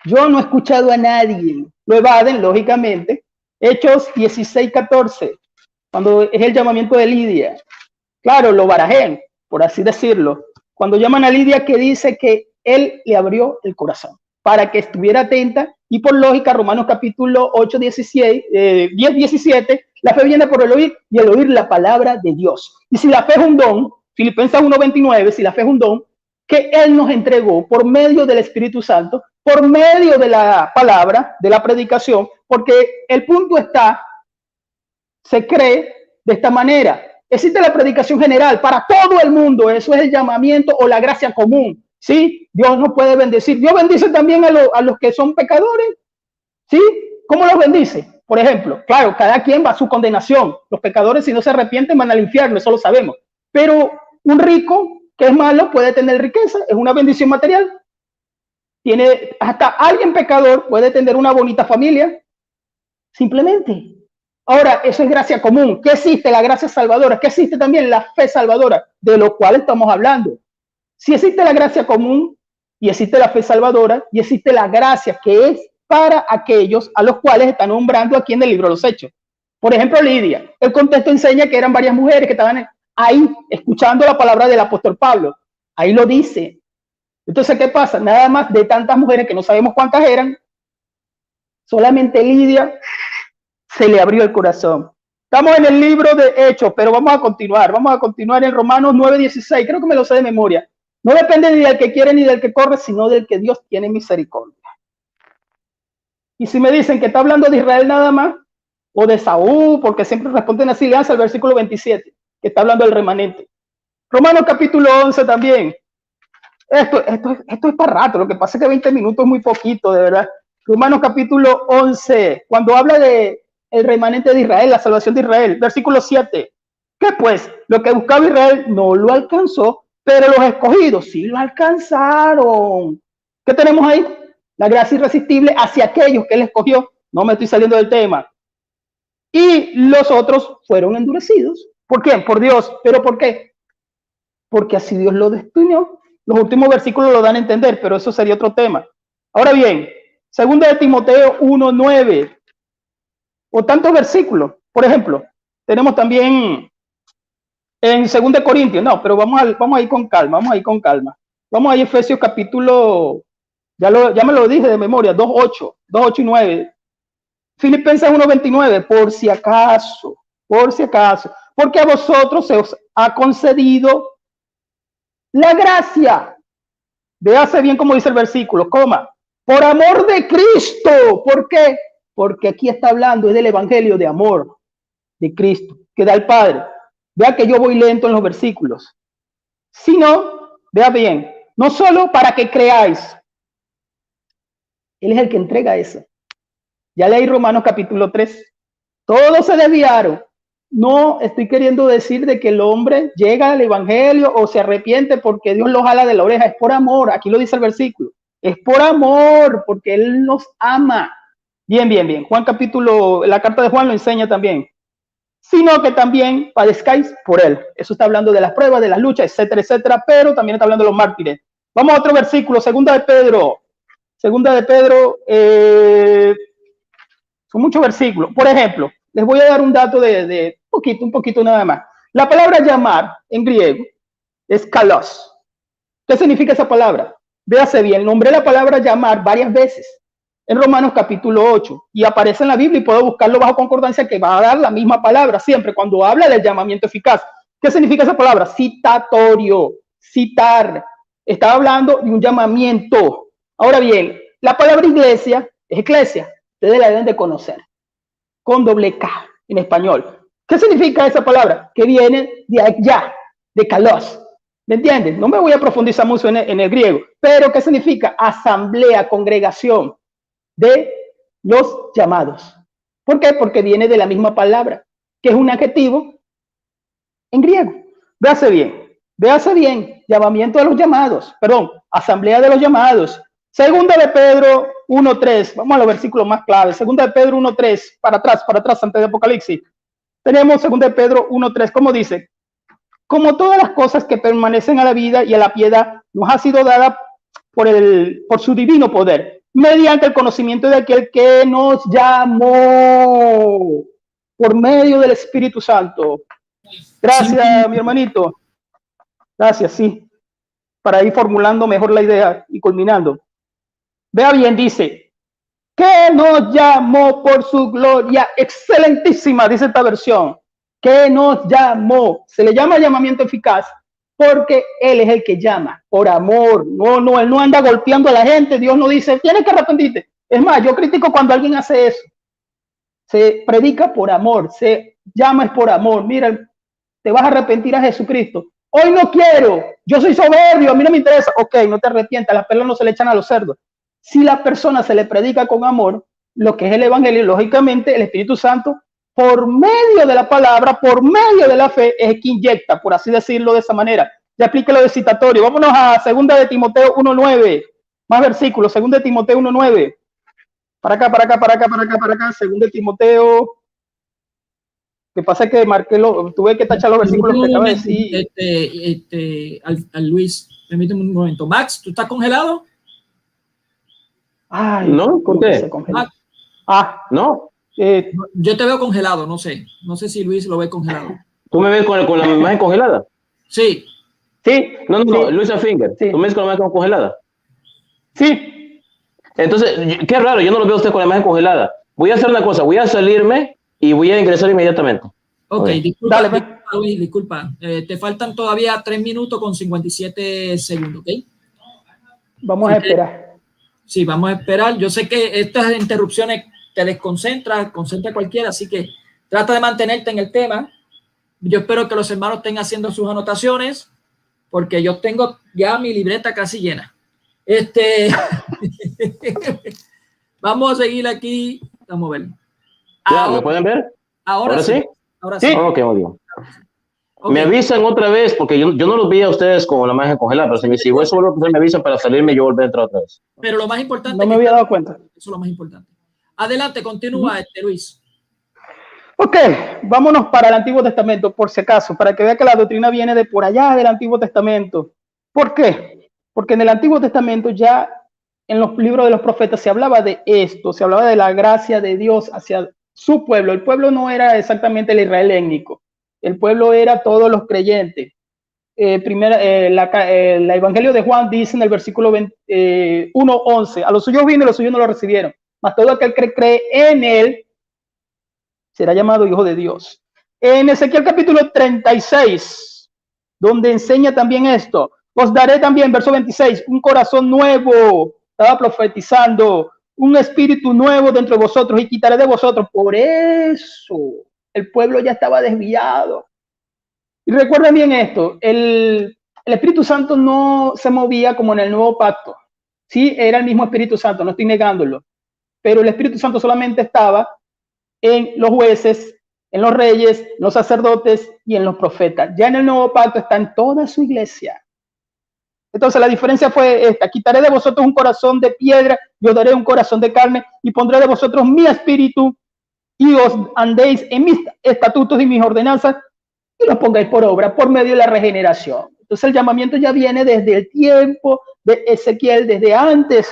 Yo no he escuchado a nadie. Lo evaden, lógicamente. Hechos 16:14, cuando es el llamamiento de Lidia. Claro, lo barajen, por así decirlo. Cuando llaman a Lidia, que dice que él le abrió el corazón para que estuviera atenta. Y por lógica, Romanos capítulo 8, 10:17, la fe viene por el oír y el oír la palabra de Dios. Y si la fe es un don, Filipenses 1:29, si la fe es un don, que Él nos entregó por medio del Espíritu Santo, por medio de la palabra, de la predicación, porque el punto está, se cree de esta manera. Existe la predicación general para todo el mundo, eso es el llamamiento o la gracia común. ¿Sí? Dios nos puede bendecir. Dios bendice también a los que son pecadores. ¿Sí? ¿Cómo los bendice? Por ejemplo, claro, cada quien va a su condenación. Los pecadores, si no se arrepienten, van al infierno, eso lo sabemos. Pero un rico que es malo puede tener riqueza, es una bendición material. Tiene hasta alguien pecador puede tener una bonita familia. Simplemente. Ahora, eso es gracia común. ¿Qué existe? La gracia salvadora. ¿Qué existe también? La fe salvadora, de lo cual estamos hablando. Si existe la gracia común y existe la fe salvadora y existe la gracia que es para aquellos a los cuales están nombrando aquí en el libro de los Hechos. Por ejemplo, Lidia. El contexto enseña que eran varias mujeres que estaban ahí escuchando la palabra del apóstol Pablo. Ahí lo dice. Entonces, ¿qué pasa? Nada más de tantas mujeres que no sabemos cuántas eran, solamente Lidia se le abrió el corazón. Estamos en el libro de Hechos, pero vamos a continuar en Romanos 9:16. Creo que me lo sé de memoria. No depende ni del que quiere ni del que corre, sino del que Dios tiene misericordia. Y si me dicen que está hablando de Israel nada más, o de Saúl, porque siempre responden así, le hace el versículo 27, que está hablando del remanente. Romanos capítulo 11 también. Esto es para rato, lo que pasa es que 20 minutos es muy poquito, de verdad. Romanos capítulo 11, cuando habla de el remanente de Israel, la salvación de Israel, versículo 7. ¿Qué pues? Lo que buscaba Israel no lo alcanzó, pero los escogidos sí lo alcanzaron. ¿Qué tenemos ahí? La gracia irresistible hacia aquellos que él escogió. No me estoy saliendo del tema. Y los otros fueron endurecidos. ¿Por quién? Por Dios. ¿Pero por qué? Porque así Dios lo destinó. Los últimos versículos lo dan a entender, pero eso sería otro tema. Ahora bien, 2 de Timoteo 1:9. O tantos versículos. Por ejemplo, tenemos también en 2 de Corintios, no, pero vamos a ir con calma, Vamos a ir a Efesios capítulo, ya me lo dije de memoria, 2:8 y 9. Filipenses 1:29, por si acaso, porque a vosotros se os ha concedido la gracia. Véase bien como dice el versículo, coma, Por amor de Cristo. ¿Por qué? Porque aquí está hablando es del evangelio de amor de Cristo que da el Padre. Vea que yo voy lento en los versículos. Sino, vea bien, no solo para que creáis. Él es el que entrega eso. Ya leí Romanos capítulo 3. Todos se desviaron. No estoy queriendo decir de que el hombre llega al evangelio o se arrepiente porque Dios lo jala de la oreja. Es por amor. Aquí lo dice el versículo. Es por amor, porque Él nos ama. Bien, bien, bien. Juan capítulo, la carta de Juan lo enseña también. Sino que también padezcáis por Él. Eso está hablando de las pruebas, de las luchas, etcétera, etcétera. Pero también está hablando de los mártires. Vamos a otro versículo. Segunda de Pedro. Segunda de Pedro. Son muchos versículos. Por ejemplo, les voy a dar un dato de un poquito nada más. La palabra llamar en griego es kalos. ¿Qué significa esa palabra? Véase bien, nombré la palabra llamar varias veces en Romanos capítulo 8 y aparece en la Biblia y puedo buscarlo bajo concordancia que va a dar la misma palabra siempre cuando habla del llamamiento eficaz. ¿Qué significa esa palabra? Citatorio, citar. Está hablando de un llamamiento. Ahora bien, la palabra iglesia es eclesia. Ustedes la deben de conocer, con doble K en español. ¿Qué significa esa palabra? Que viene de allá, de kalos. ¿Me entienden? No me voy a profundizar mucho en el griego, pero ¿qué significa? Asamblea, congregación de los llamados. ¿Por qué? Porque viene de la misma palabra, que es un adjetivo en griego. Véase bien, llamamiento de los llamados, perdón, asamblea de los llamados. Segunda de Pedro 1.3, vamos a los versículos más claves. Segunda de Pedro 1.3, para atrás, antes de Apocalipsis. Tenemos segunda de Pedro 1.3, ¿cómo dice? Como todas las cosas que permanecen a la vida y a la piedad, nos ha sido dada por su divino poder, mediante el conocimiento de aquel que nos llamó por medio del Espíritu Santo. Gracias, mi hermanito. Gracias, sí. Para ir formulando mejor la idea y culminando. Vea bien, dice, que nos llamó por su gloria excelentísima, dice esta versión, que nos llamó, se le llama llamamiento eficaz, porque Él es el que llama, por amor, no, Él no anda golpeando a la gente, Dios no dice, tienes que arrepentirte. Es más, yo critico cuando alguien hace eso, se predica por amor, se llama es por amor, mira, te vas a arrepentir a Jesucristo. Hoy no quiero, yo soy soberbio, a mí no me interesa. Ok, no te arrepientas, las perlas no se le echan a los cerdos. Si la persona se le predica con amor, lo que es el evangelio, lógicamente el Espíritu Santo, por medio de la palabra, por medio de la fe, es que inyecta, por así decirlo de esa manera. Ya expliqué lo de citatorio. Vámonos a 2 de Timoteo 1.9. Más versículos, 2 de Timoteo 1.9. Para acá. 2 de Timoteo. Que pasa que tuve que tachar los versículos que acaba de decir. Al Luis, permíteme un momento. Max, ¿tú estás congelado? Ay, no, ¿por qué? No. Yo te veo congelado, no sé si Luis lo ve congelado. ¿Tú me ves con la imagen congelada? Sí. Sí. No, Luis Finger. Sí. ¿Tú me ves con la imagen congelada? Sí. Entonces, qué raro, yo no lo veo a usted con la imagen congelada. Voy a hacer una cosa, voy a salirme y voy a ingresar inmediatamente. Ok, disculpa. Te faltan todavía 3 minutos con 57 segundos, ¿ok? Vamos a esperar. Sí, vamos a esperar. Yo sé que estas interrupciones te desconcentran, concentra a cualquiera, así que trata de mantenerte en el tema. Yo espero que los hermanos estén haciendo sus anotaciones, porque yo tengo ya mi libreta casi llena. Vamos a seguir aquí. Vamos a ver. ¿Me pueden ver? Ahora sí. Ahora sí. Ok, muy bien. Okay. Me avisan otra vez, porque yo no los vi a ustedes con la imagen congelada, pero si voy solo, me avisan para salirme y yo volver a entrar otra vez. Pero lo más importante... No me había dado cuenta. Eso es lo más importante. Adelante, continúa, Luis. Ok, vámonos para el Antiguo Testamento, por si acaso, para que vea que la doctrina viene de por allá del Antiguo Testamento. ¿Por qué? Porque en el Antiguo Testamento ya en los libros de los profetas se hablaba de esto, se hablaba de la gracia de Dios hacia su pueblo. El pueblo no era exactamente el Israel étnico. El pueblo era todos los creyentes. El Evangelio de Juan dice en el versículo 1:11, a los suyos vino y los suyos no lo recibieron, mas todo aquel que cree en él será llamado hijo de Dios. En Ezequiel capítulo 36, donde enseña también esto, os daré también, verso 26, un corazón nuevo estaba profetizando un espíritu nuevo dentro de vosotros y quitaré de vosotros. Por eso el pueblo ya estaba desviado. Y recuerden bien esto, el Espíritu Santo no se movía como en el nuevo pacto. Sí, era el mismo Espíritu Santo, no estoy negándolo, pero el Espíritu Santo solamente estaba en los jueces, en los reyes, en los sacerdotes y en los profetas. Ya en el nuevo pacto está en toda su iglesia. Entonces la diferencia fue esta: quitaré de vosotros un corazón de piedra y os daré un corazón de carne, y pondré de vosotros mi espíritu y os andéis en mis estatutos y mis ordenanzas y los pongáis por obra por medio de la regeneración. Entonces el llamamiento ya viene desde el tiempo de Ezequiel, desde antes.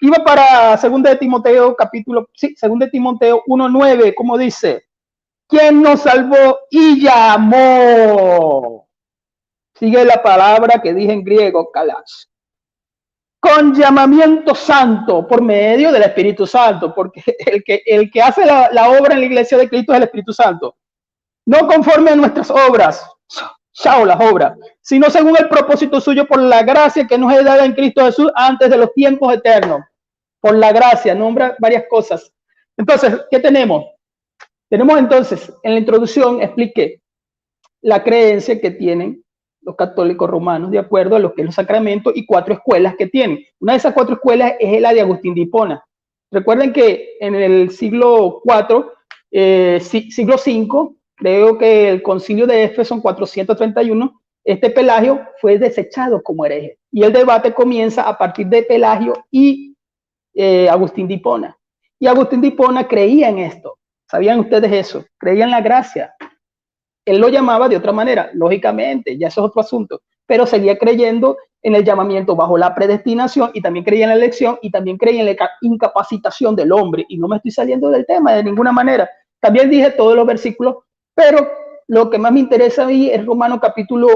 Iba para 2 de Timoteo, 2 de Timoteo 1:9, como dice: ¿quién nos salvó y llamó? Sigue la palabra que dije en griego, kalas. Con llamamiento santo, por medio del Espíritu Santo, porque el que hace la obra en la iglesia de Cristo es el Espíritu Santo. No conforme a nuestras obras, las obras, sino según el propósito suyo, por la gracia que nos es dada en Cristo Jesús antes de los tiempos eternos. Por la gracia, nombra varias cosas. Entonces, ¿qué tenemos? Tenemos entonces, en la introducción expliqué la creencia que tienen los católicos romanos de acuerdo a lo que es los sacramentos y 4 escuelas que tienen. Una de esas 4 escuelas es la de Agustín de Hipona. Recuerden que en el siglo IV, siglo V, creo que el concilio de Éfeso en 431, este Pelagio fue desechado como hereje. Y el debate comienza a partir de Pelagio y Agustín de Hipona. Y Agustín de Hipona creía en esto. ¿Sabían ustedes eso? Creía en la gracia. Él lo llamaba de otra manera, lógicamente, ya eso es otro asunto, pero seguía creyendo en el llamamiento bajo la predestinación y también creía en la elección y también creía en la incapacitación del hombre. Y no me estoy saliendo del tema de ninguna manera. También dije todos los versículos, pero lo que más me interesa a mí es Romanos capítulo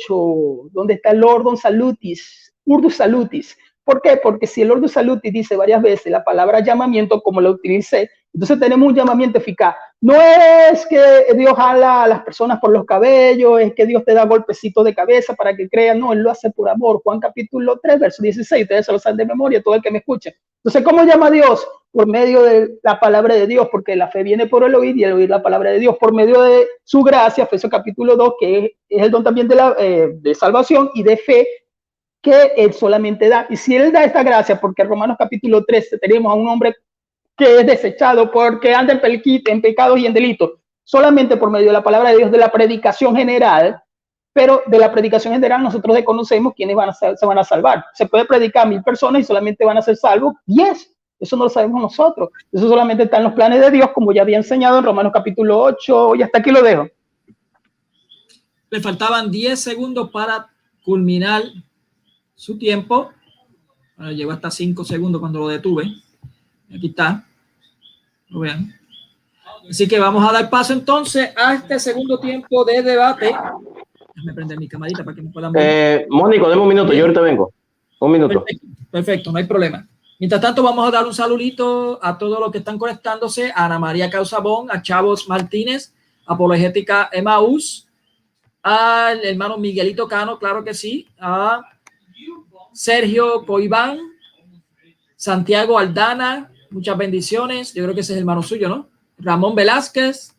8, donde está el Ordum Salutis, Urdus Salutis. ¿Por qué? Porque si el Ordus Salutis dice varias veces la palabra llamamiento, como lo utilicé, entonces tenemos un llamamiento eficaz. No es que Dios jala a las personas por los cabellos, es que Dios te da golpecitos de cabeza para que crean. No, Él lo hace por amor. Juan capítulo 3, verso 16. Ustedes se lo saben de memoria, todo el que me escucha. Entonces, ¿cómo llama a Dios? Por medio de la palabra de Dios, porque la fe viene por el oír y el oír la palabra de Dios. Por medio de su gracia, Efesios capítulo 2, que es el don también de salvación y de fe, que Él solamente da. Y si Él da esta gracia, porque en Romanos capítulo 13 tenemos a un hombre que es desechado porque anda en pecados y en delitos, solamente por medio de la palabra de Dios, de la predicación general, pero de la predicación general nosotros desconocemos quiénes se van a salvar. Se puede predicar a 1000 personas y solamente van a ser salvos 10. Eso no lo sabemos nosotros. Eso solamente está en los planes de Dios, como ya había enseñado en Romanos capítulo 8, y hasta aquí lo dejo. Le faltaban 10 segundos para culminar su tiempo. Llegó hasta 5 segundos cuando lo detuve. Aquí está. Lo vean. Así que vamos a dar paso entonces a este segundo tiempo de debate. Déjame prender mi camarita para que me puedan ver. Mónico, deme un minuto, yo ahorita vengo. Un minuto. Perfecto, no hay problema. Mientras tanto, vamos a dar un saludito a todos los que están conectándose: a Ana María Causabón, a Chavos Martínez, Apologética Emaús, al hermano Miguelito Cano, claro que sí, a Sergio Coibán, Santiago Aldana, muchas bendiciones. Yo creo que ese es el hermano suyo, ¿no? Ramón Velázquez,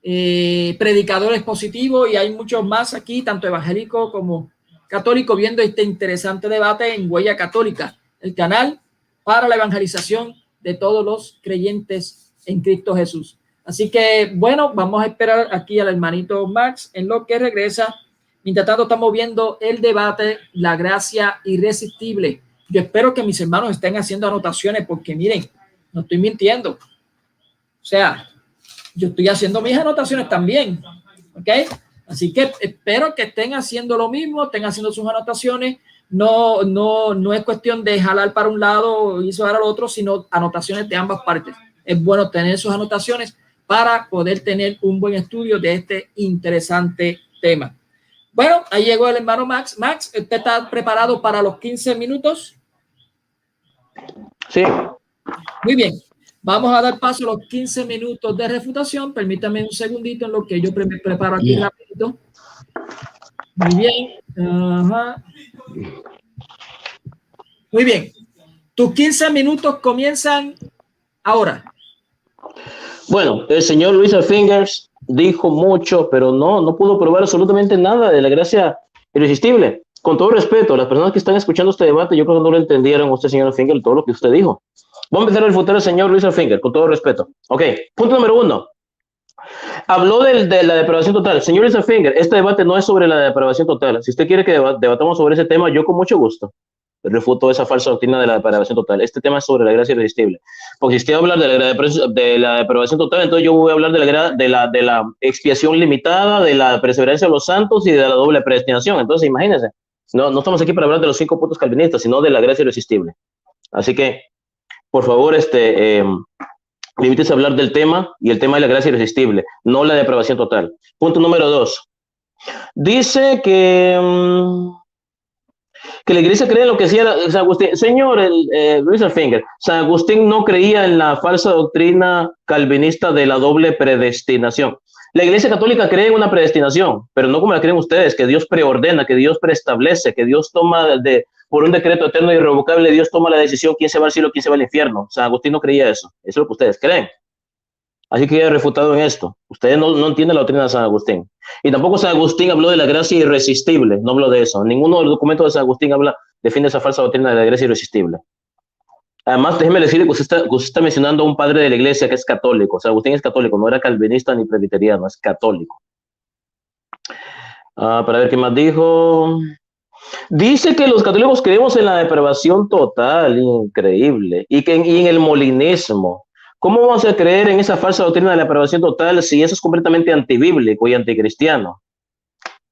predicador expositivo, y hay muchos más aquí, tanto evangélico como católico, viendo este interesante debate en Huella Católica, el canal para la evangelización de todos los creyentes en Cristo Jesús. Así que, bueno, vamos a esperar aquí al hermanito Max en lo que regresa. Mientras tanto, estamos viendo el debate, la gracia irresistible. Yo espero que mis hermanos estén haciendo anotaciones, porque miren, no estoy mintiendo. O sea, yo estoy haciendo mis anotaciones también, ¿ok? Así que espero que estén haciendo lo mismo, estén haciendo sus anotaciones. No es cuestión de jalar para un lado y jalar al otro, sino anotaciones de ambas partes. Es bueno tener sus anotaciones para poder tener un buen estudio de este interesante tema. Bueno, ahí llegó el hermano Max. Max, ¿usted está preparado para los 15 minutos? Sí. Muy bien. Vamos a dar paso a los 15 minutos de refutación. Permítame un segundito en lo que yo me preparo aquí rapidito. Muy bien. Ajá. Muy bien. Tus 15 minutos comienzan ahora. Bueno, el señor Luis Alfingers dijo mucho, pero no pudo probar absolutamente nada de la gracia irresistible. Con todo respeto, las personas que están escuchando este debate, yo creo que no lo entendieron usted, señor Alfinger, todo lo que usted dijo. Vamos a empezar a refutar al señor Luis Alfinger, con todo respeto. Ok, punto número 1. Habló de la depravación total. Señor Luis Alfinger, este debate no es sobre la depravación total. Si usted quiere que debatamos sobre ese tema, yo con mucho gusto refuto esa falsa doctrina de la depravación total. Este tema es sobre la gracia irresistible. Porque si usted va a hablar de la depravación total, entonces yo voy a hablar de la expiación limitada, de la perseverancia de los santos y de la doble predestinación. Entonces, imagínense, no estamos aquí para hablar de los 5 puntos calvinistas, sino de la gracia irresistible. Así que, por favor, limítese a hablar del tema, y el tema de la gracia irresistible, no la depravación total. Punto número 2. Dice que la iglesia cree en lo que decía San Agustín. Señor Luis Alfinger, San Agustín no creía en la falsa doctrina calvinista de la doble predestinación. La iglesia católica cree en una predestinación, pero no como la creen ustedes, que Dios preordena, que Dios preestablece, que Dios toma por un decreto eterno e irrevocable, Dios toma la decisión quién se va al cielo, quién se va al infierno. San Agustín no creía eso. Eso es lo que ustedes creen. Así que ya he refutado en esto. Ustedes no entienden la doctrina de San Agustín. Y tampoco San Agustín habló de la gracia irresistible. No habló de eso. Ninguno de los documentos de San Agustín defiende esa falsa doctrina de la gracia irresistible. Además, déjeme decirle que usted está mencionando a un padre de la iglesia que es católico. San Agustín es católico, no era calvinista ni presbiteriano, es católico. Para ver qué más dijo. Dice que los católicos creemos en la depravación total, increíble, y en el molinismo. ¿Cómo vamos a creer en esa falsa doctrina de la depravación total si eso es completamente antibíblico y anticristiano?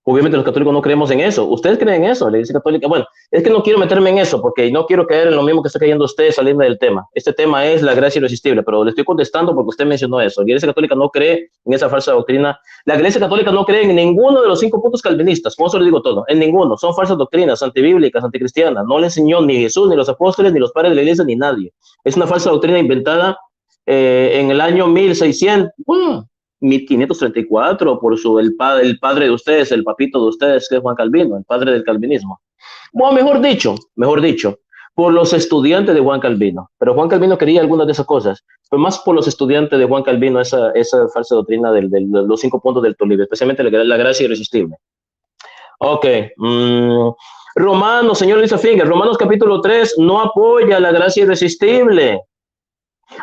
Obviamente los católicos no creemos en eso. ¿Ustedes creen en eso? La Iglesia Católica. Bueno, es que no quiero meterme en eso porque no quiero caer en lo mismo que está cayendo usted saliendo del tema. Este tema es la gracia irresistible, pero le estoy contestando porque usted mencionó eso. La Iglesia Católica no cree en esa falsa doctrina. La Iglesia Católica no cree en ninguno de los 5 puntos calvinistas. Con eso le digo todo. En ninguno. Son falsas doctrinas, antibíblicas, anticristianas. No le enseñó ni Jesús, ni los apóstoles, ni los padres de la Iglesia, ni nadie. Es una falsa doctrina inventada en el año 1534 por el padre de ustedes, el papito de ustedes, que es Juan Calvino, el padre del calvinismo. Bueno, mejor dicho, por los estudiantes de Juan Calvino. Pero Juan Calvino quería algunas de esas cosas, pero más por los estudiantes de Juan Calvino, esa falsa doctrina de los 5 puntos del Tolibio, especialmente la gracia irresistible. Ok. Romanos, señor Luis Alfinger, Romanos capítulo 3 no apoya la gracia irresistible.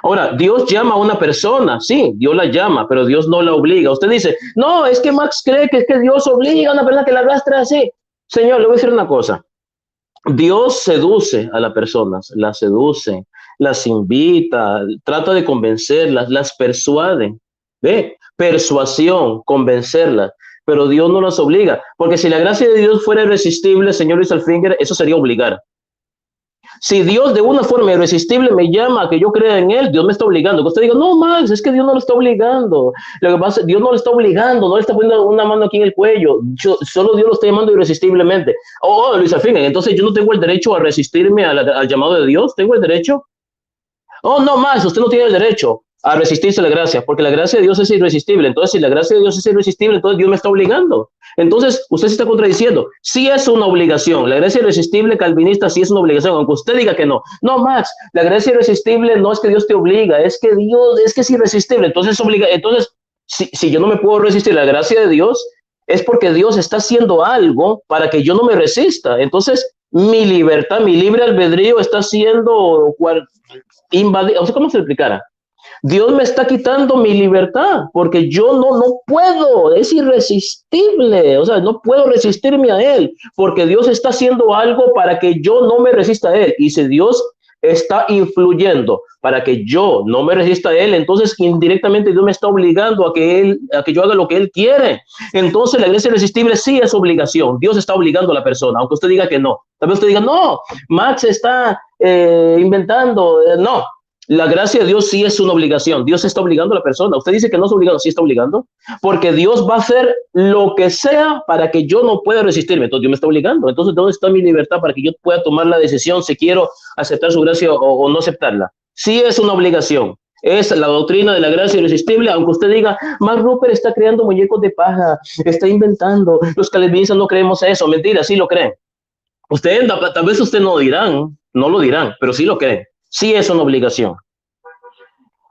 Ahora, Dios llama a una persona, sí, Dios la llama, pero Dios no la obliga. Usted dice, no, es que Max cree que es que Dios obliga a una persona que la arrastra así. Señor, le voy a decir una cosa. Dios seduce a las personas, las seduce, las invita, trata de convencerlas, las persuade. ¿Ve? Persuasión, convencerlas. Pero Dios no las obliga, porque si la gracia de Dios fuera irresistible, señor Luis Alfinger, eso sería obligar. Si Dios de una forma irresistible me llama a que yo crea en Él, Dios me está obligando. Que usted diga, no, Max, es que Dios no lo está obligando. Lo que pasa, Dios no lo está obligando, no le está poniendo una mano aquí en el cuello. Solo Dios lo está llamando irresistiblemente. Luis Alfinger, entonces yo no tengo el derecho a resistirme al llamado de Dios. ¿Tengo el derecho? Oh, no, Max, usted no tiene el derecho a resistirse a la gracia, porque la gracia de Dios es irresistible. Entonces, si la gracia de Dios es irresistible, entonces Dios me está obligando. Entonces, usted se está contradiciendo. Sí es una obligación. La gracia irresistible calvinista sí es una obligación, aunque usted diga que no. No, Max, la gracia irresistible no es que Dios te obliga, es que Dios es que es irresistible. Entonces, Entonces, si yo no me puedo resistir a la gracia de Dios, es porque Dios está haciendo algo para que yo no me resista. Entonces, mi libertad, mi libre albedrío está siendo invadido. ¿Cómo se explicara? Dios me está quitando mi libertad porque yo no puedo, es irresistible, o sea, no puedo resistirme a Él porque Dios está haciendo algo para que yo no me resista a Él. Y si Dios está influyendo para que yo no me resista a Él, entonces indirectamente Dios me está obligando a que yo haga lo que Él quiere. Entonces la iglesia irresistible sí es obligación. Dios está obligando a la persona, aunque usted diga que no. Tal vez usted diga, no, Max está inventando, no. La gracia de Dios sí es una obligación. Dios está obligando a la persona. Usted dice que no es obligado, sí está obligando. Porque Dios va a hacer lo que sea para que yo no pueda resistirme. Entonces Dios me está obligando. Entonces, ¿dónde está mi libertad para que yo pueda tomar la decisión si quiero aceptar su gracia o no aceptarla? Sí es una obligación. Es la doctrina de la gracia irresistible, aunque usted diga, Mark Rupert está creando muñecos de paja, está inventando. Los calvinistas no creemos eso. Mentira, sí lo creen. Tal vez usted no dirán, No lo dirán, pero sí lo creen. Sí es una obligación.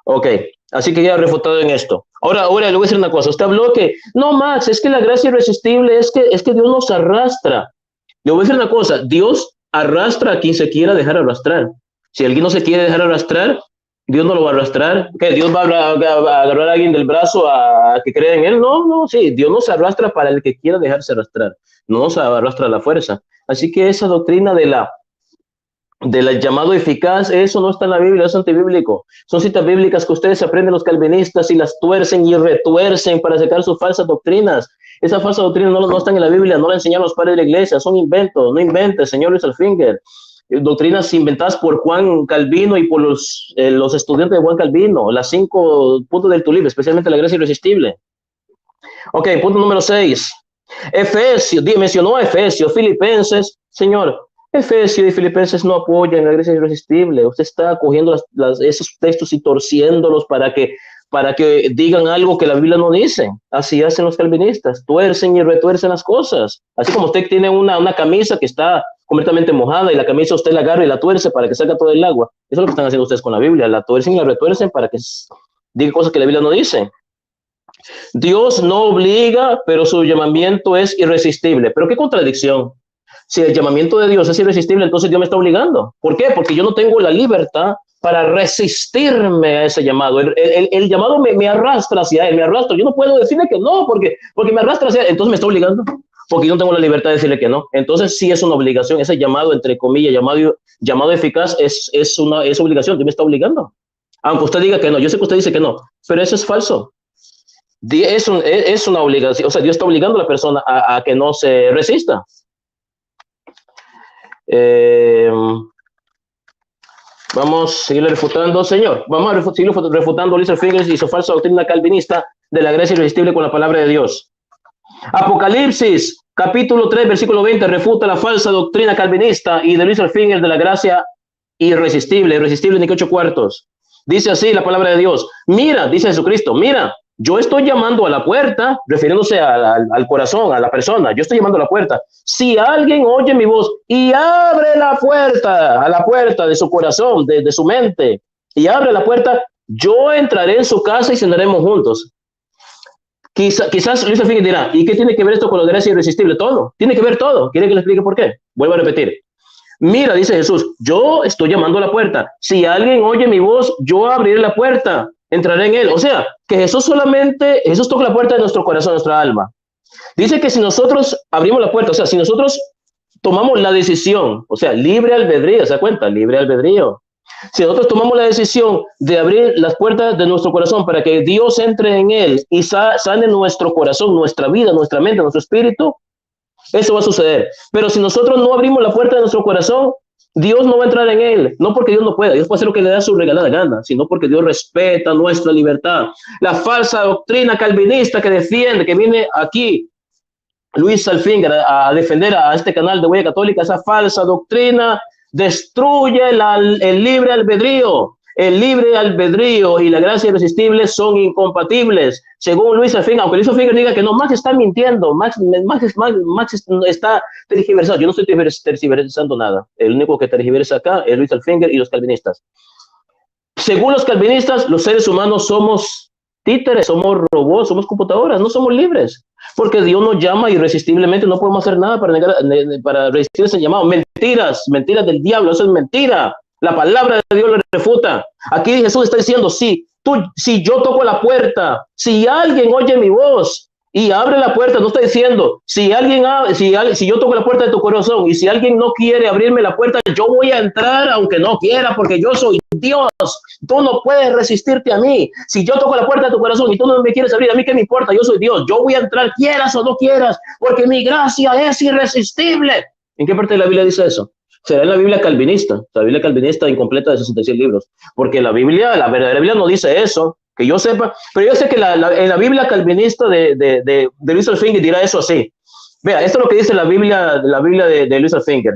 Ok, así que ya refutado en esto. Ahora le voy a decir una cosa. Usted habló que, no, Max, es que la gracia irresistible es que Dios nos arrastra. Le voy a decir una cosa. Dios arrastra a quien se quiera dejar arrastrar. Si alguien no se quiere dejar arrastrar, Dios no lo va a arrastrar. ¿Qué? ¿Dios va a agarrar a alguien del brazo a que crea en él? No, sí. Dios nos arrastra para el que quiera dejarse arrastrar. No nos arrastra a la fuerza. Así que esa doctrina del llamado eficaz, eso no está en la Biblia, es antibíblico. Son citas bíblicas que ustedes aprenden los calvinistas y las tuercen y retuercen para sacar sus falsas doctrinas. Esa falsa doctrina no están en la Biblia, no la enseñan los padres de la iglesia, son inventos, no inventes, señor Luis Alfinger. Doctrinas inventadas por Juan Calvino y por los estudiantes de Juan Calvino, las 5 puntos del tulip, especialmente la gracia irresistible. Ok, punto número 6. Efesios, mencionó a Efesios, Filipenses, señor. Efesios y Filipenses no apoyan la gracia irresistible. Usted está cogiendo esos textos y torciéndolos para que digan algo que la Biblia no dice. Así hacen los calvinistas, tuercen y retuercen las cosas. Así como usted tiene una camisa que está completamente mojada y la camisa usted la agarra y la tuerce para que salga todo el agua. Eso es lo que están haciendo ustedes con la Biblia. La tuercen y la retuercen para que diga cosas que la Biblia no dice. Dios no obliga, pero su llamamiento es irresistible. ¿Pero qué contradicción? Si el llamamiento de Dios es irresistible, entonces Dios me está obligando. ¿Por qué? Porque yo no tengo la libertad para resistirme a ese llamado. El llamado me arrastra hacia él, me arrastra. Yo no puedo decirle que no, porque me arrastra hacia él. Entonces me está obligando, porque yo no tengo la libertad de decirle que no. Entonces sí es una obligación. Ese llamado, entre comillas, llamado eficaz, es obligación. Dios me está obligando. Aunque usted diga que no. Yo sé que usted dice que no, pero eso es falso. Es una obligación. O sea, Dios está obligando a la persona a que no se resista. Vamos a seguir refutando, señor. Vamos a seguir refutando Luis Alfinger y su falsa doctrina calvinista de la gracia irresistible con la palabra de Dios. Apocalipsis, capítulo 3, versículo 20, refuta la falsa doctrina calvinista y de Luis Alfinger de la gracia irresistible ni que 8 cuartos. Dice así la palabra de Dios. Mira, dice Jesucristo, mira, yo estoy llamando a la puerta, refiriéndose al corazón, a la persona. Yo estoy llamando a la puerta. Si alguien oye mi voz y abre la puerta, a la puerta de su corazón, de su mente, y abre la puerta, yo entraré en su casa y cenaremos juntos. Quizás Luis Alfinger dirá, ¿y qué tiene que ver esto con la gracia irresistible? Todo. Tiene que ver todo. ¿Quiere que le explique por qué? Vuelvo a repetir. Mira, dice Jesús, yo estoy llamando a la puerta. Si alguien oye mi voz, yo abriré la puerta. Entraré en él. O sea, que Jesús toca la puerta de nuestro corazón, de nuestra alma. Dice que si nosotros abrimos la puerta, o sea, si nosotros tomamos la decisión, o sea, libre albedrío, ¿se da cuenta? Libre albedrío. Si nosotros tomamos la decisión de abrir las puertas de nuestro corazón para que Dios entre en él y sane nuestro corazón, nuestra vida, nuestra mente, nuestro espíritu, eso va a suceder. Pero si nosotros no abrimos la puerta de nuestro corazón, Dios no va a entrar en él, no porque Dios no pueda, Dios puede hacer lo que le da su regalada gana, sino porque Dios respeta nuestra libertad. La falsa doctrina calvinista que defiende, que viene aquí Luis Alfinger a defender a este canal de Huella Católica, esa falsa doctrina destruye el libre albedrío. El libre albedrío y la gracia irresistible son incompatibles, según Luis Alfinger. Aunque Luis Alfinger diga que no, Max está mintiendo, Max está tergiversado. Yo no estoy tergiversando nada. El único que tergiversa acá es Luis Alfinger y los calvinistas. Según los calvinistas, los seres humanos somos títeres, somos robots, somos computadoras, no somos libres, porque Dios nos llama irresistiblemente, no podemos hacer nada para resistir ese llamado. Mentiras del diablo, eso es mentira. La palabra de Dios le refuta. Aquí Jesús está diciendo, si yo toco la puerta, si alguien oye mi voz y abre la puerta, no está diciendo, si yo toco la puerta de tu corazón y si alguien no quiere abrirme la puerta, yo voy a entrar aunque no quiera, porque yo soy Dios. Tú no puedes resistirte a mí. Si yo toco la puerta de tu corazón y tú no me quieres abrir, a mí qué me importa, yo soy Dios. Yo voy a entrar quieras o no quieras, porque mi gracia es irresistible. ¿En qué parte de la Biblia dice eso? Será en la Biblia calvinista, la Biblia calvinista incompleta de 66 libros, porque la verdadera Biblia no dice eso, que yo sepa, pero yo sé que en la Biblia calvinista de Luis Alfinger dirá eso así. Vea, esto es lo que dice la Biblia de Luis Alfinger.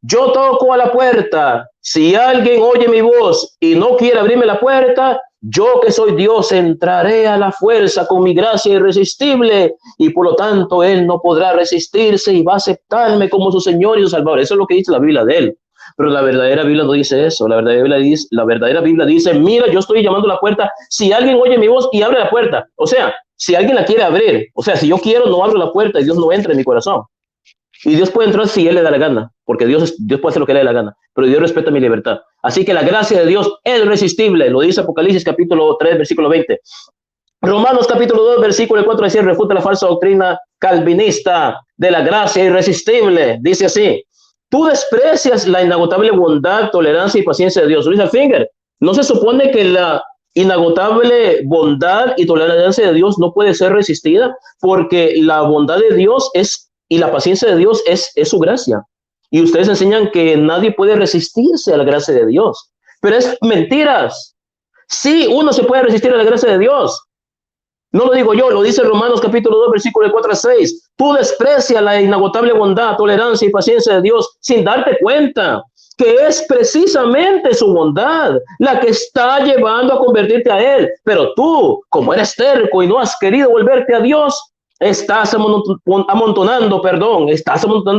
Yo toco a la puerta, si alguien oye mi voz y no quiere abrirme la puerta, yo que soy Dios entraré a la fuerza con mi gracia irresistible y por lo tanto él no podrá resistirse y va a aceptarme como su Señor y su Salvador. Eso es lo que dice la Biblia de él. Pero la verdadera Biblia no dice eso. La verdadera Biblia dice, mira, yo estoy llamando a la puerta. Si alguien oye mi voz y abre la puerta, o sea, si alguien la quiere abrir, o sea, si yo quiero, no abro la puerta y Dios no entra en mi corazón. Y Dios puede entrar si Él le da la gana, porque Dios puede hacer lo que le dé la gana, pero Dios respeta mi libertad. Así que la gracia de Dios es irresistible, lo dice Apocalipsis capítulo 3, versículo 20. Romanos capítulo 2, versículo 4 dice, refuta la falsa doctrina calvinista de la gracia irresistible. Dice así, tú desprecias la inagotable bondad, tolerancia y paciencia de Dios. Luis Alfinger, ¿no se supone que la inagotable bondad y tolerancia de Dios no puede ser resistida? Porque la bondad de Dios y la paciencia de Dios es su gracia. Y ustedes enseñan que nadie puede resistirse a la gracia de Dios. Pero es mentiras. Sí, uno se puede resistir a la gracia de Dios. No lo digo yo, lo dice Romanos capítulo 2, versículo 4 a 6. Tú desprecias la inagotable bondad, tolerancia y paciencia de Dios sin darte cuenta que es precisamente su bondad la que está llevando a convertirte a Él. Pero tú, como eres terco y no has querido volverte a Dios, estás amontonando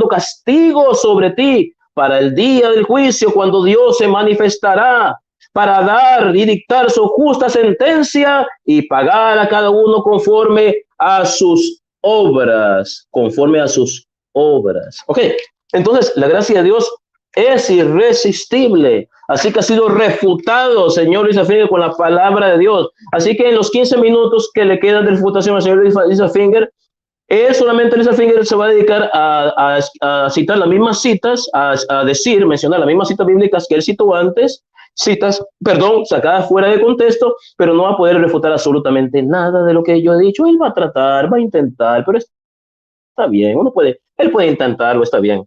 castigo sobre ti para el día del juicio, cuando Dios se manifestará para dar y dictar su justa sentencia y pagar a cada uno conforme a sus obras, Ok, entonces la gracia de Dios es irresistible, así que ha sido refutado, señor Luis Alfinger, con la palabra de Dios. Así que en los 15 minutos que le quedan de refutación al señor Luis Alfinger, Luis Alfinger se va a dedicar a citar las mismas citas, mencionar las mismas citas bíblicas que él citó antes, sacadas fuera de contexto, pero no va a poder refutar absolutamente nada de lo que yo he dicho. Él va a tratar, va a intentar, pero está bien, él puede intentarlo, está bien.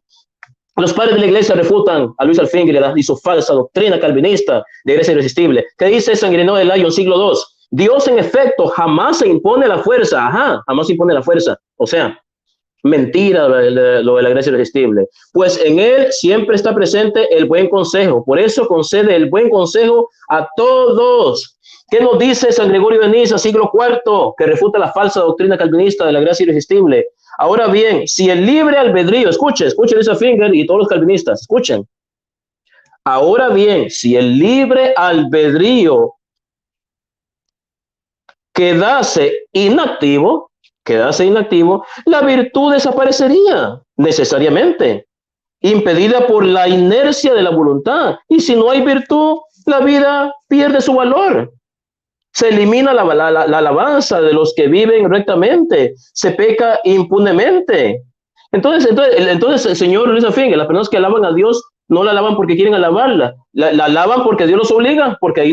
Los padres de la iglesia refutan a Luis Alfinger y su falsa doctrina calvinista de gracia irresistible. ¿Qué dice San Ireneo de Lyon, siglo II? Dios, en efecto, jamás se impone la fuerza. Jamás se impone la fuerza. O sea, mentira lo de la gracia irresistible. Pues en Él siempre está presente el buen consejo. Por eso concede el buen consejo a todos. ¿Qué nos dice San Gregorio de Niza, siglo IV, que refuta la falsa doctrina calvinista de la gracia irresistible? Ahora bien, si el libre albedrío, escuchen Luis Alfinger y todos los calvinistas, escuchen. Ahora bien, si el libre albedrío quedase inactivo, la virtud desaparecería necesariamente, impedida por la inercia de la voluntad. Y si no hay virtud, la vida pierde su valor. Se elimina la alabanza de los que viven rectamente, se peca impunemente. Entonces el señor Luis Alfinger, las personas que alaban a Dios no la alaban porque quieren alabarla, la alaban porque Dios los obliga, porque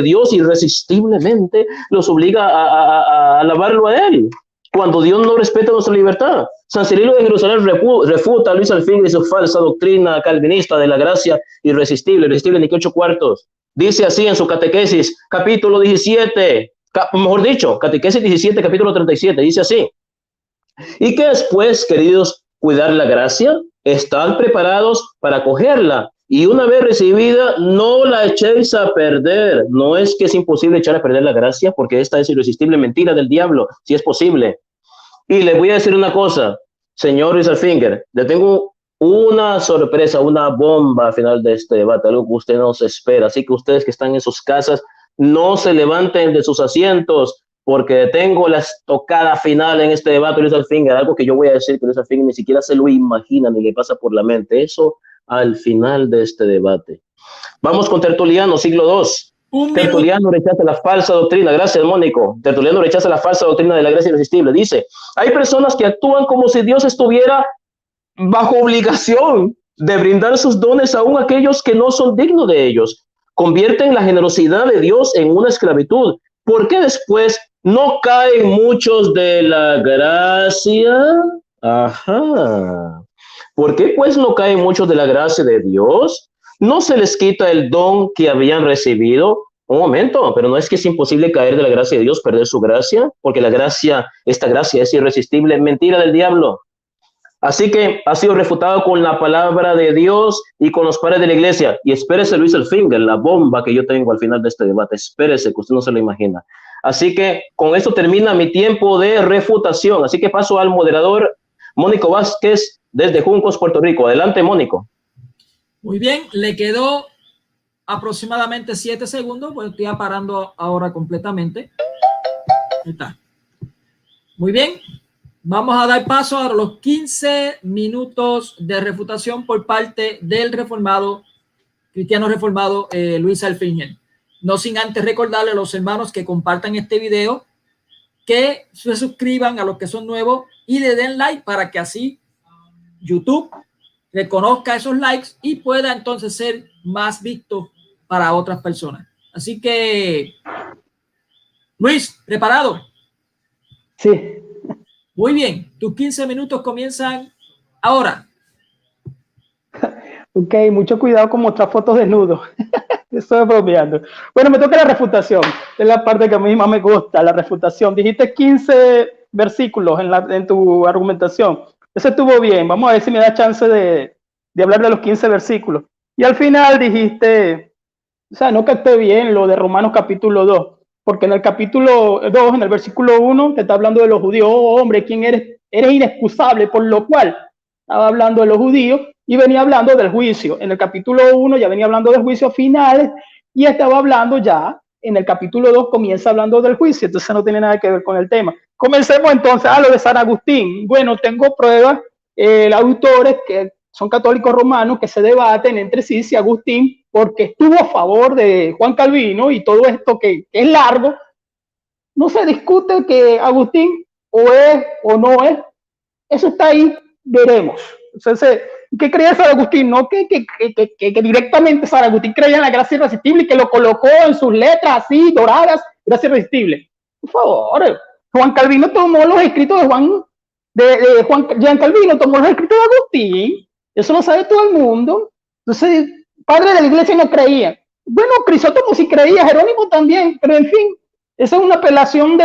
Dios irresistiblemente los obliga a alabarlo a Él, cuando Dios no respeta nuestra libertad. San Cirilo de Jerusalén refuta a Luis Alfinger y su falsa doctrina calvinista de la gracia irresistible ni que 8 cuartos. Dice así en su catequesis, capítulo 17, catequesis 17, capítulo 37, dice así: ¿y qué es, pues, queridos, cuidar la gracia? Están preparados para cogerla, y una vez recibida, no la echéis a perder. No es que es imposible echar a perder la gracia, porque esta es irresistible mentira del diablo, si es posible. Y le voy a decir una cosa, señor Luis Alfinger, le tengo una sorpresa, una bomba al final de este debate, algo que usted no se espera. Así que ustedes que están en sus casas, no se levanten de sus asientos, porque tengo la estocada final en este debate, Luis Alfinger, algo que yo voy a decir que Luis Alfinger ni siquiera se lo imagina ni le pasa por la mente. Eso al final de este debate. Vamos con Tertuliano, siglo II. Tertuliano rechaza la falsa doctrina. Gracias, Mónico. Tertuliano rechaza la falsa doctrina de la gracia irresistible. Dice, hay personas que actúan como si Dios estuviera bajo obligación de brindar sus dones aún a aquellos que no son dignos de ellos. Convierten la generosidad de Dios en una esclavitud. ¿Por qué después no caen muchos de la gracia? ¿Por qué pues no caen muchos de la gracia de Dios? ¿No se les quita el don que habían recibido? Un momento, pero no es que es imposible caer de la gracia de Dios, perder su gracia, porque esta gracia es irresistible. Mentira del diablo. Así que ha sido refutado con la palabra de Dios y con los padres de la iglesia. Y espérese, Luis Alfinger, la bomba que yo tengo al final de este debate. Espérese, que usted no se lo imagina. Así que con esto termina mi tiempo de refutación. Así que paso al moderador Mónico Vázquez desde Juncos, Puerto Rico. Adelante, Mónico. Muy bien, le quedó aproximadamente 7 segundos, pues estoy parando ahora completamente. Ahí está. Muy bien, vamos a dar paso a los 15 minutos de refutación por parte del reformado, cristiano reformado Luis Alfinger. No sin antes recordarle a los hermanos que compartan este video, que se suscriban a los que son nuevos y le den like para que así YouTube reconozca esos likes y pueda entonces ser más visto para otras personas. Así que, Luis, ¿preparado? Sí. Muy bien, tus 15 minutos comienzan ahora. Ok, mucho cuidado con mostrar fotos desnudos. Estoy bromeando. Bueno, me toca la refutación. Es la parte que a mí más me gusta, la refutación. Dijiste 15 versículos en tu argumentación. Eso estuvo bien. Vamos a ver si me da chance de hablar de los 15 versículos. Y al final dijiste, o sea, no capté bien lo de Romanos capítulo 2, porque en el capítulo 2, en el versículo 1, te está hablando de los judíos. Oh, hombre, ¿quién eres? Eres inexcusable, por lo cual estaba hablando de los judíos y venía hablando del juicio. En el capítulo 1 ya venía hablando del juicio final y estaba hablando ya, en el capítulo 2 comienza hablando del juicio, entonces no tiene nada que ver con el tema. Comencemos entonces a lo de San Agustín. Bueno, tengo pruebas, autores que son católicos romanos que se debaten entre sí si Agustín, porque estuvo a favor de Juan Calvino y todo esto que es largo, no se discute que Agustín o es o no es, eso está ahí, veremos. Entonces, ¿qué creía San Agustín? No que directamente San Agustín creía en la gracia irresistible y que lo colocó en sus letras así, doradas, gracia irresistible. Por favor, Juan Calvino tomó los escritos de Jean Calvino tomó los escritos de Agustín, eso lo sabe todo el mundo. Entonces, padre de la iglesia no creía. Bueno, Crisóstomo sí creía, Jerónimo también, pero en fin, esa es una apelación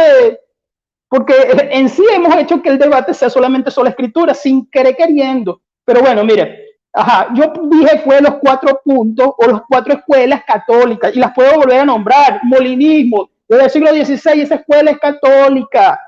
porque en sí hemos hecho que el debate sea solamente sola escritura, sin querer queriendo. Pero bueno, mire, yo dije fue los 4 puntos o las 4 escuelas católicas y las puedo volver a nombrar. Molinismo, desde el siglo XVI, esa escuela es católica,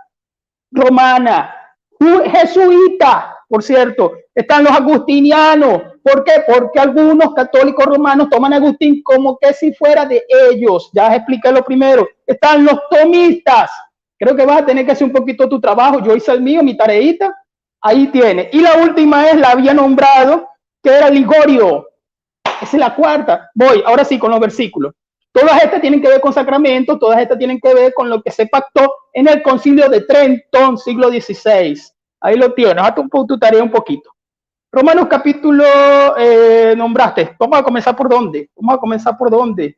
romana, jesuita, por cierto, están los agustinianos. ¿Por qué? Porque algunos católicos romanos toman a Agustín como que si fuera de ellos. Ya expliqué lo primero. Están los tomistas. Creo que vas a tener que hacer un poquito tu trabajo. Yo hice el mío, mi tareita. Ahí tiene. Y la última la había nombrado, que era Ligorio. Esa es la cuarta. Voy, ahora sí, con los versículos. Todas estas tienen que ver con sacramentos, todas estas tienen que ver con lo que se pactó en el Concilio de Trento, siglo XVI. Ahí lo tienes, haz tu tarea un poquito. Romanos capítulo, nombraste. Vamos a comenzar por dónde.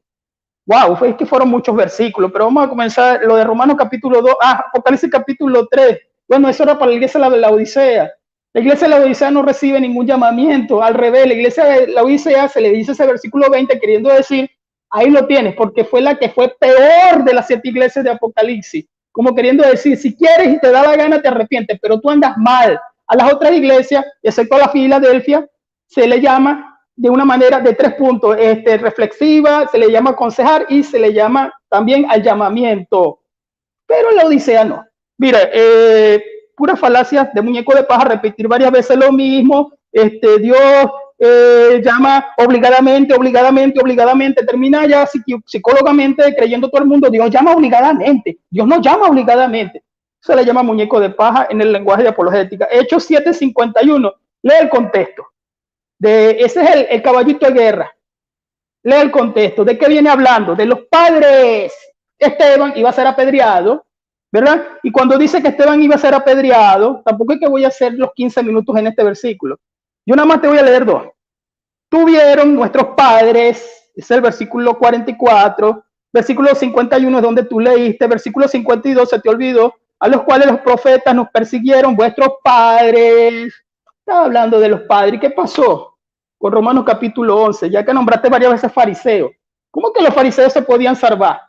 Wow, es que fueron muchos versículos, pero vamos a comenzar lo de Romanos capítulo 2. Apocalipsis capítulo 3. Bueno, eso era para la iglesia de la Odisea. La iglesia de la Odisea no recibe ningún llamamiento. Al revés, la iglesia de la Odisea se le dice ese versículo 20 queriendo decir, ahí lo tienes, porque fue la que fue peor de las 7 iglesias de Apocalipsis. Como queriendo decir, si quieres y te da la gana, te arrepientes, pero tú andas mal. A las otras iglesias, excepto a la Filadelfia, se le llama de una manera de 3 puntos, reflexiva, se le llama aconsejar y se le llama también al llamamiento. Pero en la Odisea no. Mire, puras falacias de muñeco de paja, repetir varias veces lo mismo. Dios llama obligadamente, termina ya psicólogamente creyendo todo el mundo, Dios llama obligadamente, Dios no llama obligadamente. Se le llama muñeco de paja en el lenguaje de apologética. Hechos 7:51, lee el contexto. Ese es el caballito de guerra. Lee el contexto. ¿De qué viene hablando? De los padres. Esteban iba a ser apedreado, ¿verdad? Y cuando dice que Esteban iba a ser apedreado, tampoco es que voy a hacer los 15 minutos en este versículo. Yo nada más te voy a leer 2. Tuvieron nuestros padres, es el versículo 44, versículo 51 es donde tú leíste, versículo 52 se te olvidó, a los cuales los profetas nos persiguieron, vuestros padres. Estaba hablando de los padres. ¿Y qué pasó con Romanos capítulo 11? Ya que nombraste varias veces fariseos. ¿Cómo que los fariseos se podían salvar?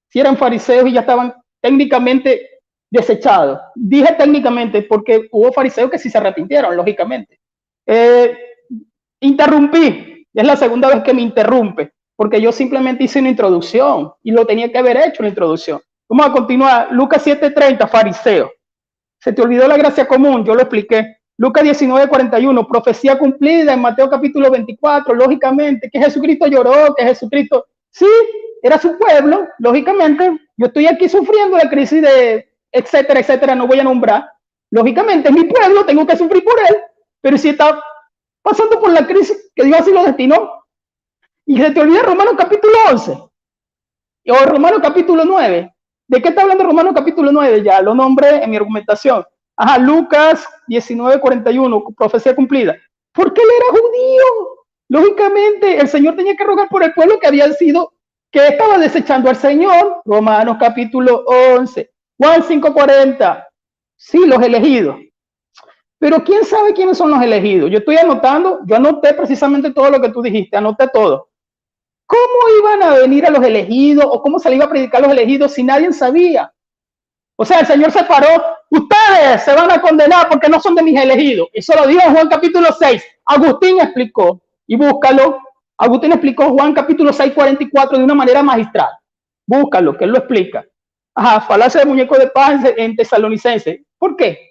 Si eran fariseos y ya estaban técnicamente desechados. Dije técnicamente porque hubo fariseos que sí se arrepintieron, lógicamente. Interrumpí. Es la segunda vez que me interrumpe, porque yo simplemente hice una introducción y lo tenía que haber hecho una introducción. Vamos a continuar. Lucas 7:30, fariseo. Se te olvidó la gracia común, yo lo expliqué. Lucas 19:41, profecía cumplida en Mateo capítulo 24, lógicamente, que Jesucristo lloró, que Jesucristo, sí, era su pueblo, lógicamente, yo estoy aquí sufriendo la crisis de etcétera, etcétera, no voy a nombrar, lógicamente es mi pueblo, tengo que sufrir por él, pero si está pasando por la crisis que Dios así lo destinó, y se te olvida Romanos capítulo 11, o Romanos capítulo 9, ¿de qué está hablando Romanos capítulo 9? Ya lo nombré en mi argumentación. Ajá, Lucas 19:41, profecía cumplida. Porque él era judío. Lógicamente, el Señor tenía que rogar por el pueblo que había sido, que estaba desechando al Señor. Romanos capítulo 11. Juan 5:40. Sí, los elegidos. Pero ¿quién sabe quiénes son los elegidos? Yo estoy anotando, yo anoté precisamente todo lo que tú dijiste, anoté todo. ¿Cómo iban a venir a los elegidos o cómo se le iba a predicar a los elegidos si nadie sabía? O sea, el Señor se paró, ustedes se van a condenar porque no son de mis elegidos. Eso lo dijo en Juan capítulo 6. Agustín explicó, y búscalo, Agustín explicó Juan capítulo 6:44 de una manera magistral. Búscalo, que él lo explica. Ajá, falacia de muñeco de paz en Tesalonicense. ¿Por qué?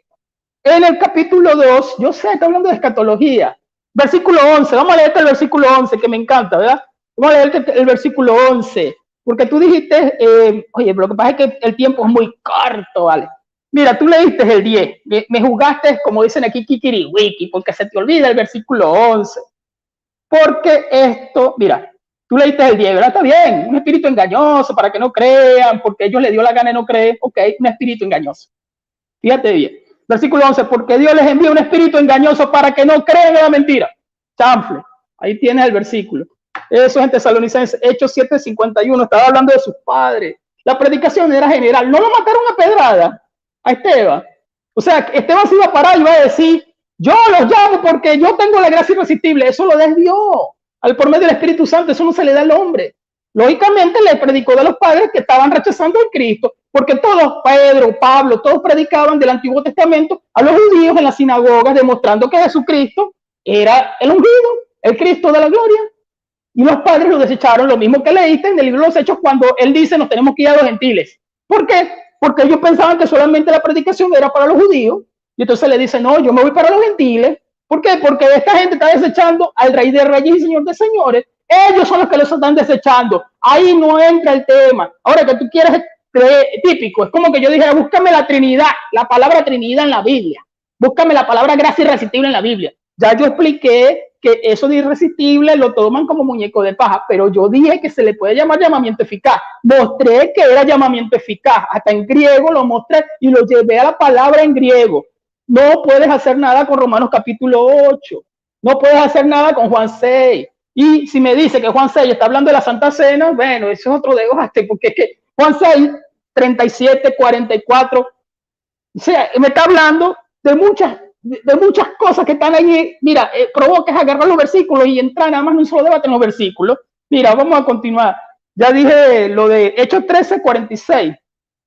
En el capítulo 2, yo sé, está hablando de escatología. Versículo 11, vamos a leer el versículo 11, que me encanta, ¿verdad? Vamos a leer el versículo 11. Porque tú dijiste, oye, lo que pasa es que el tiempo es muy corto, ¿vale? Mira, tú leíste el 10, me jugaste, como dicen aquí, kikiriwiki, porque se te olvida el versículo 11. Porque esto, mira, tú leíste el 10, ¿verdad? Está bien, un espíritu engañoso para que no crean, porque ellos les dio la gana de no creer. Ok, un espíritu engañoso. Fíjate bien. Versículo 11, porque Dios les envía un espíritu engañoso para que no crean en la mentira. Chanfle, ahí tienes el versículo. Eso es en Tesalonicenses, Hechos 7:51, estaba hablando de sus padres. La predicación era general, no lo mataron a pedrada a Esteban. O sea, Esteban se iba a parar y iba a decir, yo los llamo porque yo tengo la gracia irresistible. Eso lo da Dios, al por medio del Espíritu Santo, eso no se le da al hombre. Lógicamente le predicó de los padres que estaban rechazando a Cristo, porque todos, Pedro, Pablo, todos predicaban del Antiguo Testamento a los judíos en las sinagogas, demostrando que Jesucristo era el ungido, el Cristo de la gloria. Y los padres lo desecharon, lo mismo que leíste en el libro de los Hechos cuando él dice nos tenemos que ir a los gentiles. ¿Por qué? Porque ellos pensaban que solamente la predicación era para los judíos. Y entonces le dicen, no, yo me voy para los gentiles. ¿Por qué? Porque esta gente está desechando al Rey de Reyes y Señor de Señores. Ellos son los que los están desechando. Ahí no entra el tema. Ahora que tú quieres creer, típico, es como que yo dijera, búscame la Trinidad, la palabra Trinidad en la Biblia. Búscame la palabra gracia irresistible en la Biblia. Ya yo expliqué que eso de irresistible lo toman como muñeco de paja, pero yo dije que se le puede llamar llamamiento eficaz. Mostré que era llamamiento eficaz, hasta en griego lo mostré y lo llevé a la palabra en griego. No puedes hacer nada con Romanos capítulo 8, no puedes hacer nada con Juan 6. Y si me dice que Juan 6 está hablando de la Santa Cena, bueno, eso es otro debate, porque es que Juan 6, 37, 44, o sea, me está hablando de muchas cosas que están ahí. Mira, provocas agarrar los versículos y entrar nada más en un solo debate en los versículos. Mira, vamos a continuar. Ya dije lo de Hechos 13:46.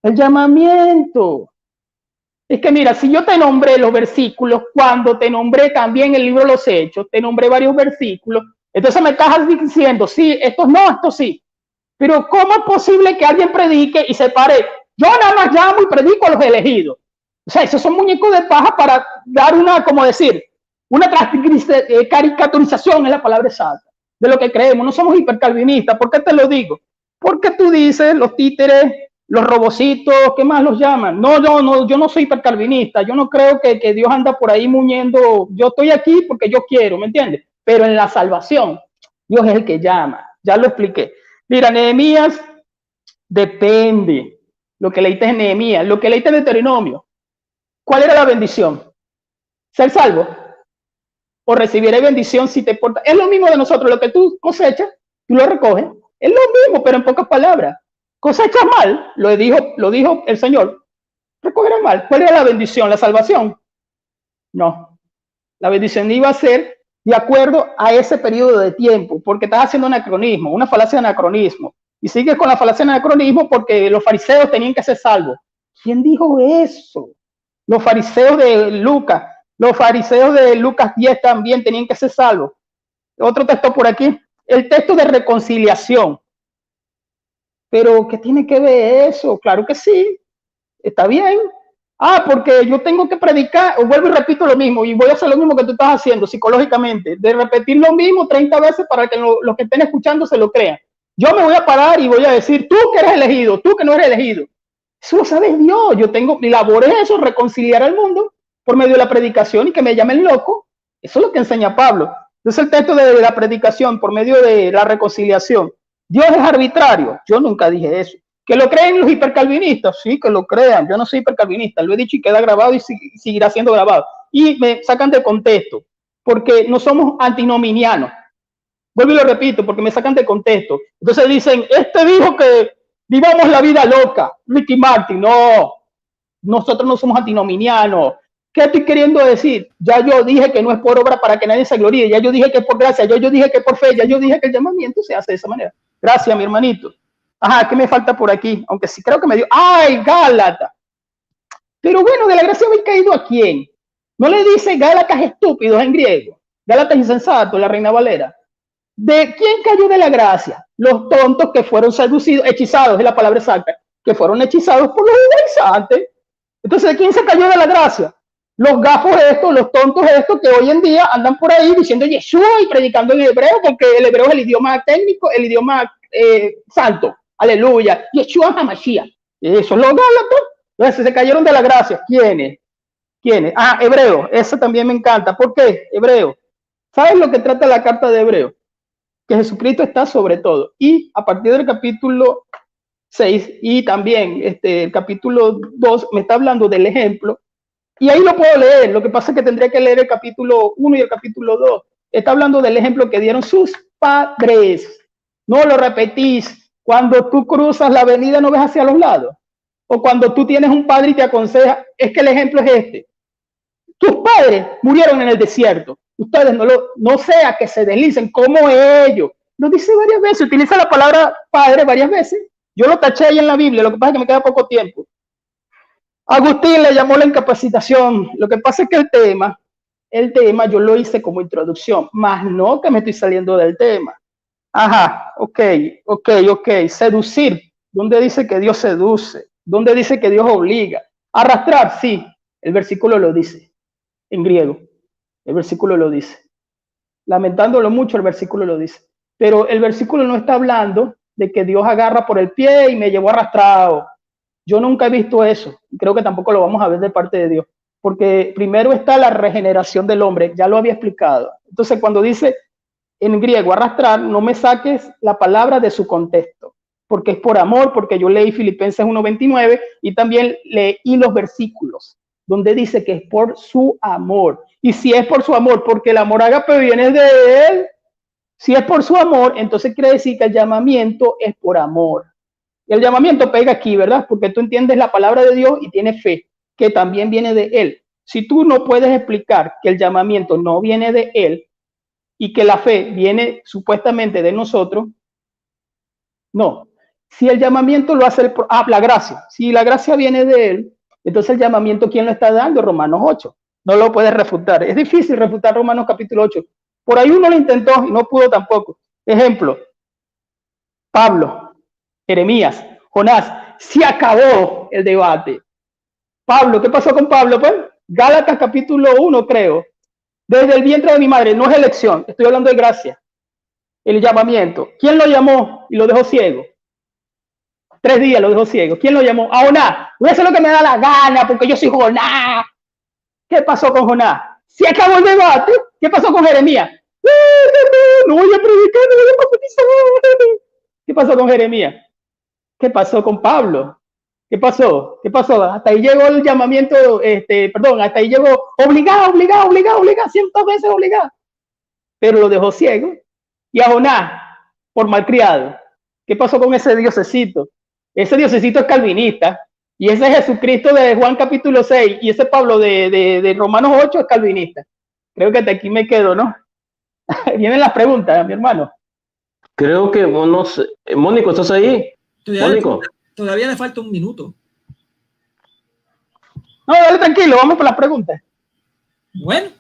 El llamamiento. Es que mira, si yo te nombré los versículos, cuando te nombré también el libro de los Hechos, te nombré varios versículos, entonces me estás diciendo, sí, estos no, estos sí. Pero ¿cómo es posible que alguien predique y se pare? Yo nada más llamo y predico a los elegidos. O sea, esos son muñecos de paja para dar una, como decir, una caricaturización, es la palabra exacta, de lo que creemos. No somos hipercalvinistas. ¿Por qué te lo digo? Porque tú dices, los títeres, los robocitos, ¿qué más los llaman? No, yo no soy hipercalvinista. Yo no creo que Dios anda por ahí muñendo. Yo estoy aquí porque yo quiero, ¿me entiendes? Pero en la salvación, Dios es el que llama. Ya lo expliqué. Mira, Nehemías, depende. Lo que leíste en Nehemías, lo que leíste en Deuteronomio. ¿Cuál era la bendición? ¿Ser salvo? ¿O recibiré bendición si te portas? Es lo mismo de nosotros, lo que tú cosechas, tú lo recoges. Es lo mismo, pero en pocas palabras. Cosechas mal, lo dijo el Señor, recogerás mal. ¿Cuál era la bendición? ¿La salvación? No. La bendición iba a ser de acuerdo a ese periodo de tiempo, porque estás haciendo anacronismo, una falacia de anacronismo. Y sigues con la falacia de anacronismo porque los fariseos tenían que ser salvos. ¿Quién dijo eso? Los fariseos de Lucas, los fariseos de Lucas 10 también tenían que ser salvos. Otro texto por aquí, el texto de reconciliación. Pero ¿qué tiene que ver eso? Claro que sí, está bien. Porque yo tengo que predicar, o vuelvo y repito lo mismo, y voy a hacer lo mismo que tú estás haciendo psicológicamente, de repetir lo mismo 30 veces para que los que estén escuchando se lo crean. Yo me voy a parar y voy a decir, tú que eres elegido, tú que no eres elegido. Eso lo sabe Dios. Mi labor es eso, reconciliar al mundo por medio de la predicación y que me llamen loco. Eso es lo que enseña Pablo. Entonces el texto de la predicación por medio de la reconciliación. Dios es arbitrario. Yo nunca dije eso. ¿Que lo creen los hipercalvinistas? Sí, que lo crean. Yo no soy hipercalvinista. Lo he dicho y queda grabado y seguirá siendo grabado. Y me sacan de contexto porque no somos antinominianos. Vuelvo y lo repito porque me sacan de contexto. Entonces dicen, dijo que vivamos la vida loca. Ricky Martin, no. Nosotros no somos antinominianos. ¿Qué estoy queriendo decir? Ya yo dije que no es por obra para que nadie se gloríe. Ya yo dije que es por gracia. Yo dije que es por fe. Ya yo dije que el llamamiento se hace de esa manera. Gracias, mi hermanito. Ajá, ¿qué me falta por aquí? Aunque sí creo que me dio. ¡Ay, Gálatas! Pero bueno, ¿de la gracia habéis caído a quién? No le dice Gálatas estúpidos en griego. Gálatas insensatos, la Reina Valera. ¿De quién cayó de la gracia? Los tontos que fueron seducidos, hechizados, es la palabra exacta, que fueron hechizados por los judaizantes. Entonces, ¿de quién se cayó de la gracia? Los gafos estos, los tontos estos que hoy en día andan por ahí diciendo Yeshua y predicando en hebreo, porque el hebreo es el idioma técnico, el idioma santo. Aleluya. Yeshua HaMashiach. Eso, los gálatas. Entonces, se cayeron de la gracia. ¿Quiénes? Hebreo. Eso también me encanta. ¿Por qué? Hebreo. ¿Sabes lo que trata la carta de Hebreo? Que Jesucristo está sobre todo. Y a partir del capítulo 6 y también el capítulo 2 me está hablando del ejemplo. Y ahí lo puedo leer. Lo que pasa es que tendría que leer el capítulo 1 y el capítulo 2. Está hablando del ejemplo que dieron sus padres. No lo repetís. Cuando tú cruzas la avenida no ves hacia los lados. O cuando tú tienes un padre y te aconseja, es que el ejemplo es este. Tus padres murieron en el desierto. Ustedes no sea que se deslicen como ellos. Lo dice varias veces, utiliza la palabra padre varias veces. Yo lo taché ahí en la Biblia, lo que pasa es que me queda poco tiempo. Agustín le llamó la incapacitación. Lo que pasa es que el tema yo lo hice como introducción, más no que me estoy saliendo del tema. Ajá, ok. Seducir. ¿Dónde dice que Dios seduce? ¿Dónde dice que Dios obliga? Arrastrar, sí. El versículo lo dice en griego. El versículo lo dice. Lamentándolo mucho, el versículo lo dice. Pero el versículo no está hablando de que Dios agarra por el pie y me llevó arrastrado. Yo nunca he visto eso. Creo que tampoco lo vamos a ver de parte de Dios. Porque primero está la regeneración del hombre. Ya lo había explicado. Entonces, cuando dice en griego arrastrar, no me saques la palabra de su contexto. Porque es por amor, porque yo leí Filipenses 1:29 y también leí los versículos donde dice que es por su amor. Y si es por su amor, porque el amor ágape viene de él, si es por su amor, entonces quiere decir que el llamamiento es por amor. Y el llamamiento pega aquí, ¿verdad? Porque tú entiendes la palabra de Dios y tienes fe, que también viene de él. Si tú no puedes explicar que el llamamiento no viene de él y que la fe viene supuestamente de nosotros, no. Si el llamamiento lo hace la gracia, si la gracia viene de él, entonces el llamamiento, ¿quién lo está dando? Romanos 8. No lo puedes refutar. Es difícil refutar Romanos capítulo 8. Por ahí uno lo intentó y no pudo tampoco. Ejemplo, Pablo, Jeremías, Jonás. Se acabó el debate. Pablo, ¿qué pasó con Pablo? Pues Gálatas capítulo 1, creo. Desde el vientre de mi madre, no es elección, estoy hablando de gracia. El llamamiento. ¿Quién lo llamó y lo dejó ciego? 3 días lo dejó ciego. ¿Quién lo llamó? A Jonás. Voy a hacer lo que me da la gana porque yo soy Jonás. ¿Qué pasó con Jonás? Se acabó el debate. ¿Qué pasó con Jeremías? No voy a predicar, no voy a profetizar. ¿Qué pasó con Jeremías? ¿Qué pasó con Pablo? ¿Qué pasó? Hasta ahí llegó el llamamiento, hasta ahí llegó obligado, 100 veces obligado. Pero lo dejó ciego. Y a Jonás, por malcriado. ¿Qué pasó con ese diosecito? Ese diosecito es calvinista. Y ese Jesucristo de Juan capítulo 6 y ese Pablo de Romanos 8 es calvinista. Creo que hasta aquí me quedo, ¿no? Vienen las preguntas, mi hermano. Creo que no sé. Mónico, ¿estás ahí? Todavía le falta un minuto. No, dale tranquilo, vamos por las preguntas. Bueno,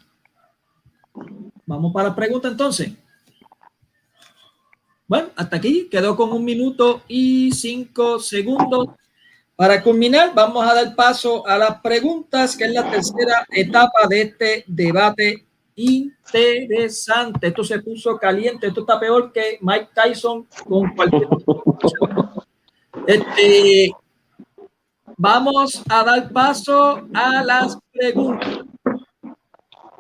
vamos para las preguntas entonces. Bueno, hasta aquí quedó con 1 minuto y 5 segundos. Para culminar, vamos a dar paso a las preguntas, que es la tercera etapa de este debate interesante. Esto se puso caliente, esto está peor que Mike Tyson con cualquier cosa. Vamos a dar paso a las preguntas.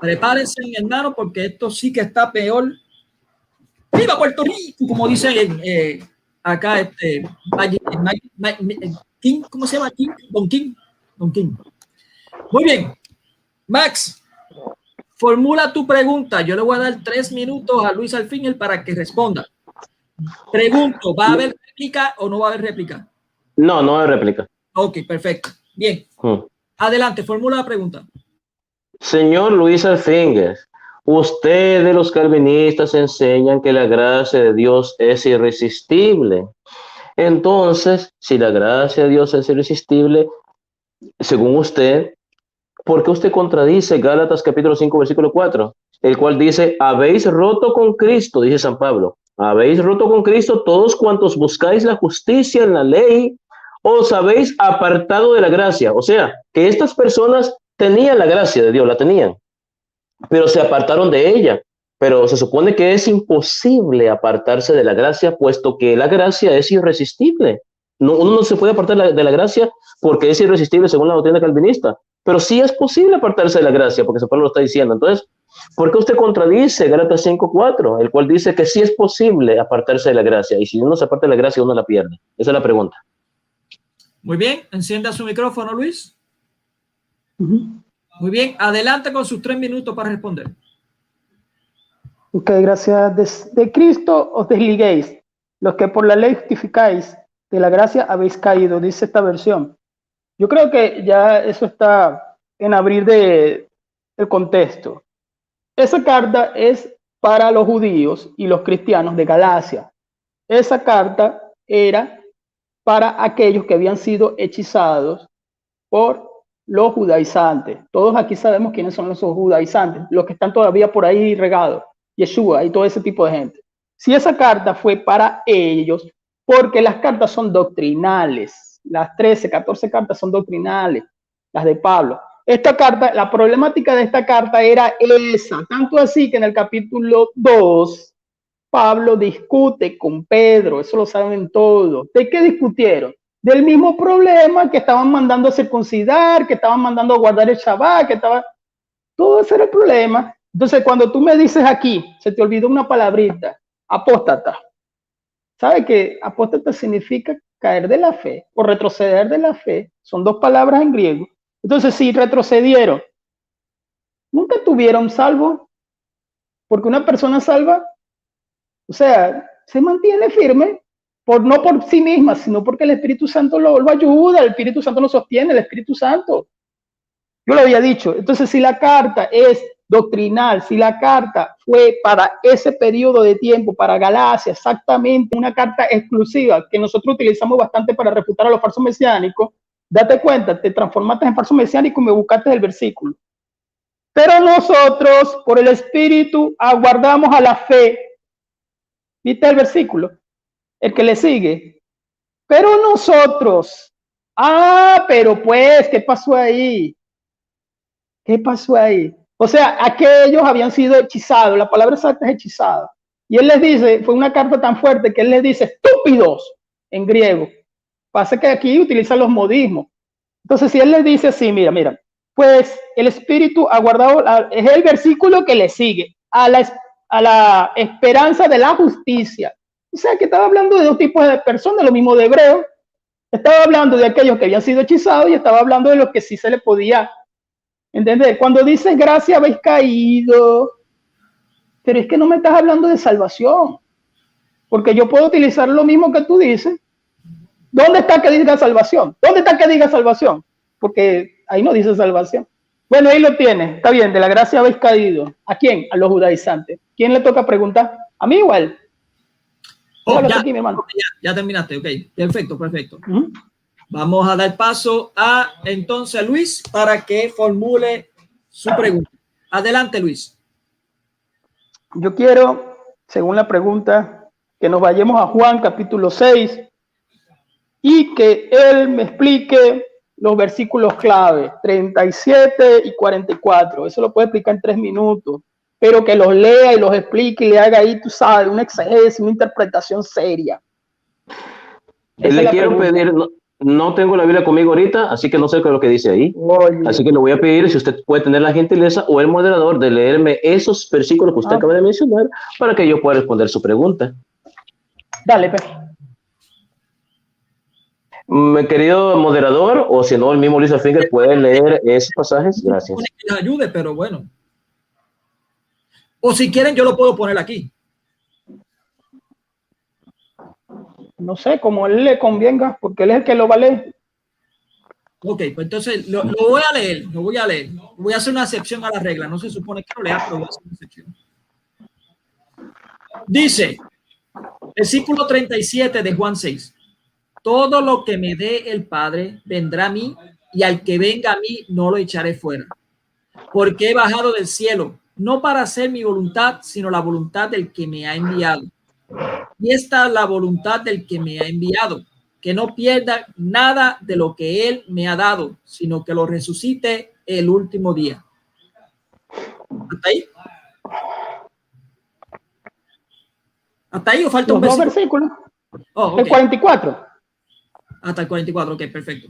Prepárense, hermano, porque esto sí que está peor. ¡Viva Puerto Rico! Como dicen acá, King, ¿cómo se llama? King, Don King. Don King. Muy bien. Max, formula tu pregunta. Yo le voy a dar 3 minutos a Luis Alfíngel para que responda. Pregunto, ¿va a haber réplica o no va a haber réplica? No, no hay réplica. Ok, perfecto. Bien. Adelante, formula la pregunta. Señor Luis Alfíngel, ustedes los calvinistas enseñan que la gracia de Dios es irresistible. Entonces, si la gracia de Dios es irresistible, según usted, ¿por qué usted contradice Gálatas capítulo 5, versículo 4? El cual dice, habéis roto con Cristo, dice San Pablo, habéis roto con Cristo todos cuantos buscáis la justicia en la ley, os habéis apartado de la gracia. O sea, que estas personas tenían la gracia de Dios, la tenían, pero se apartaron de ella. Pero se supone que es imposible apartarse de la gracia, puesto que la gracia es irresistible. No, uno no se puede apartar de la gracia porque es irresistible según la doctrina calvinista. Pero sí es posible apartarse de la gracia, porque San Pablo lo está diciendo. Entonces, ¿por qué usted contradice Gálatas 5:4, el cual dice que sí es posible apartarse de la gracia? Y si uno se aparta de la gracia, uno la pierde. Esa es la pregunta. Muy bien, encienda su micrófono, Luis. Muy bien, adelante con sus 3 minutos para responder. Ok, gracias. De Cristo os desliguéis, los que por la ley justificáis, de la gracia habéis caído, dice esta versión. Yo creo que ya eso está en abrir el contexto. Esa carta es para los judíos y los cristianos de Galacia. Esa carta era para aquellos que habían sido hechizados por los judaizantes. Todos aquí sabemos quiénes son los judaizantes, los que están todavía por ahí regados, Yeshua y todo ese tipo de gente. Si esa carta fue para ellos, porque las cartas son doctrinales, las 13, 14 cartas son doctrinales, las de Pablo. Esta carta, la problemática de esta carta era esa, tanto así que en el capítulo 2, Pablo discute con Pedro, eso lo saben todos. ¿De qué discutieron? Del mismo problema, que estaban mandando a circuncidar, que estaban mandando a guardar el Shabbat, que estaba... Todo ese era el problema. Entonces, cuando tú me dices aquí, se te olvidó una palabrita, apóstata. ¿Sabe que apóstata significa caer de la fe o retroceder de la fe? Son 2 palabras en griego. Entonces, si retrocedieron, nunca tuvieron salvo, porque una persona salva, o sea, se mantiene firme, no por sí misma, sino porque el Espíritu Santo lo ayuda, el Espíritu Santo lo sostiene, el Espíritu Santo. Yo lo había dicho. Entonces, si la carta es doctrinal, si la carta fue para ese periodo de tiempo, para Galacia, exactamente una carta exclusiva que nosotros utilizamos bastante para refutar a los falsos mesiánicos, date cuenta, te transformaste en falso mesiánico y me buscaste el versículo. Pero nosotros, por el Espíritu, aguardamos a la fe. ¿Viste el versículo? El que le sigue. Pero nosotros, pero pues, ¿qué pasó ahí? ¿Qué pasó ahí? O sea, aquellos habían sido hechizados, la palabra exacta es hechizada. Y él les dice, fue una carta tan fuerte que él les dice estúpidos en griego. Pasa que aquí utilizan los modismos. Entonces, si él les dice así, mira, pues el Espíritu ha guardado, es el versículo que le sigue, a la esperanza de la justicia. O sea, que estaba hablando de 2 tipos de personas, lo mismo de hebreo. Estaba hablando de aquellos que habían sido hechizados y estaba hablando de los que sí se le podía, ¿entendés? Cuando dices gracia habéis caído, pero es que no me estás hablando de salvación, porque yo puedo utilizar lo mismo que tú dices. ¿Dónde está que diga salvación? ¿Dónde está que diga salvación? Porque ahí no dice salvación. Bueno, ahí lo tienes. Está bien, de la gracia habéis caído. ¿A quién? A los judaizantes. ¿Quién le toca preguntar? A mí igual. Aquí, mi hermano. Ya terminaste, ok. Perfecto. Vamos a dar paso a entonces Luis para que formule su pregunta. Adelante, Luis. Yo quiero, según la pregunta, que nos vayamos a Juan capítulo 6. y que él me explique los versículos clave, 37 y 44. Eso lo puede explicar en 3 minutos, pero que los lea y los explique y le haga ahí, tú sabes, una exégesis, una interpretación seria. Le quiero pedir, no tengo la Biblia conmigo ahorita, así que no sé qué es lo que dice ahí. Oye. Así que le voy a pedir si usted puede tener la gentileza o el moderador de leerme esos versículos que usted acaba de mencionar para que yo pueda responder su pregunta. Dale, pues. Mi querido moderador, o si no, el mismo Luis Alfinger puede leer esos pasajes. Gracias. Que les ayude, pero bueno. O si quieren, yo lo puedo poner aquí. No sé, como él le convenga, porque él es el que lo va a leer. Ok, pues entonces lo voy a leer, lo voy a leer. Voy a hacer una excepción a la regla. No se supone que lo lea, pero voy a hacer una excepción. Dice, versículo 37 de Juan 6. Todo lo que me dé el Padre vendrá a mí, y al que venga a mí no lo echaré fuera. Porque he bajado del cielo, no para hacer mi voluntad, sino la voluntad del que me ha enviado. Y esta es la voluntad del que me ha enviado, que no pierda nada de lo que él me ha dado, sino que lo resucite el último día. ¿Hasta ahí? ¿Hasta ahí o falta un versículo? Oh, okay. El 44. Hasta el 44, ok, perfecto.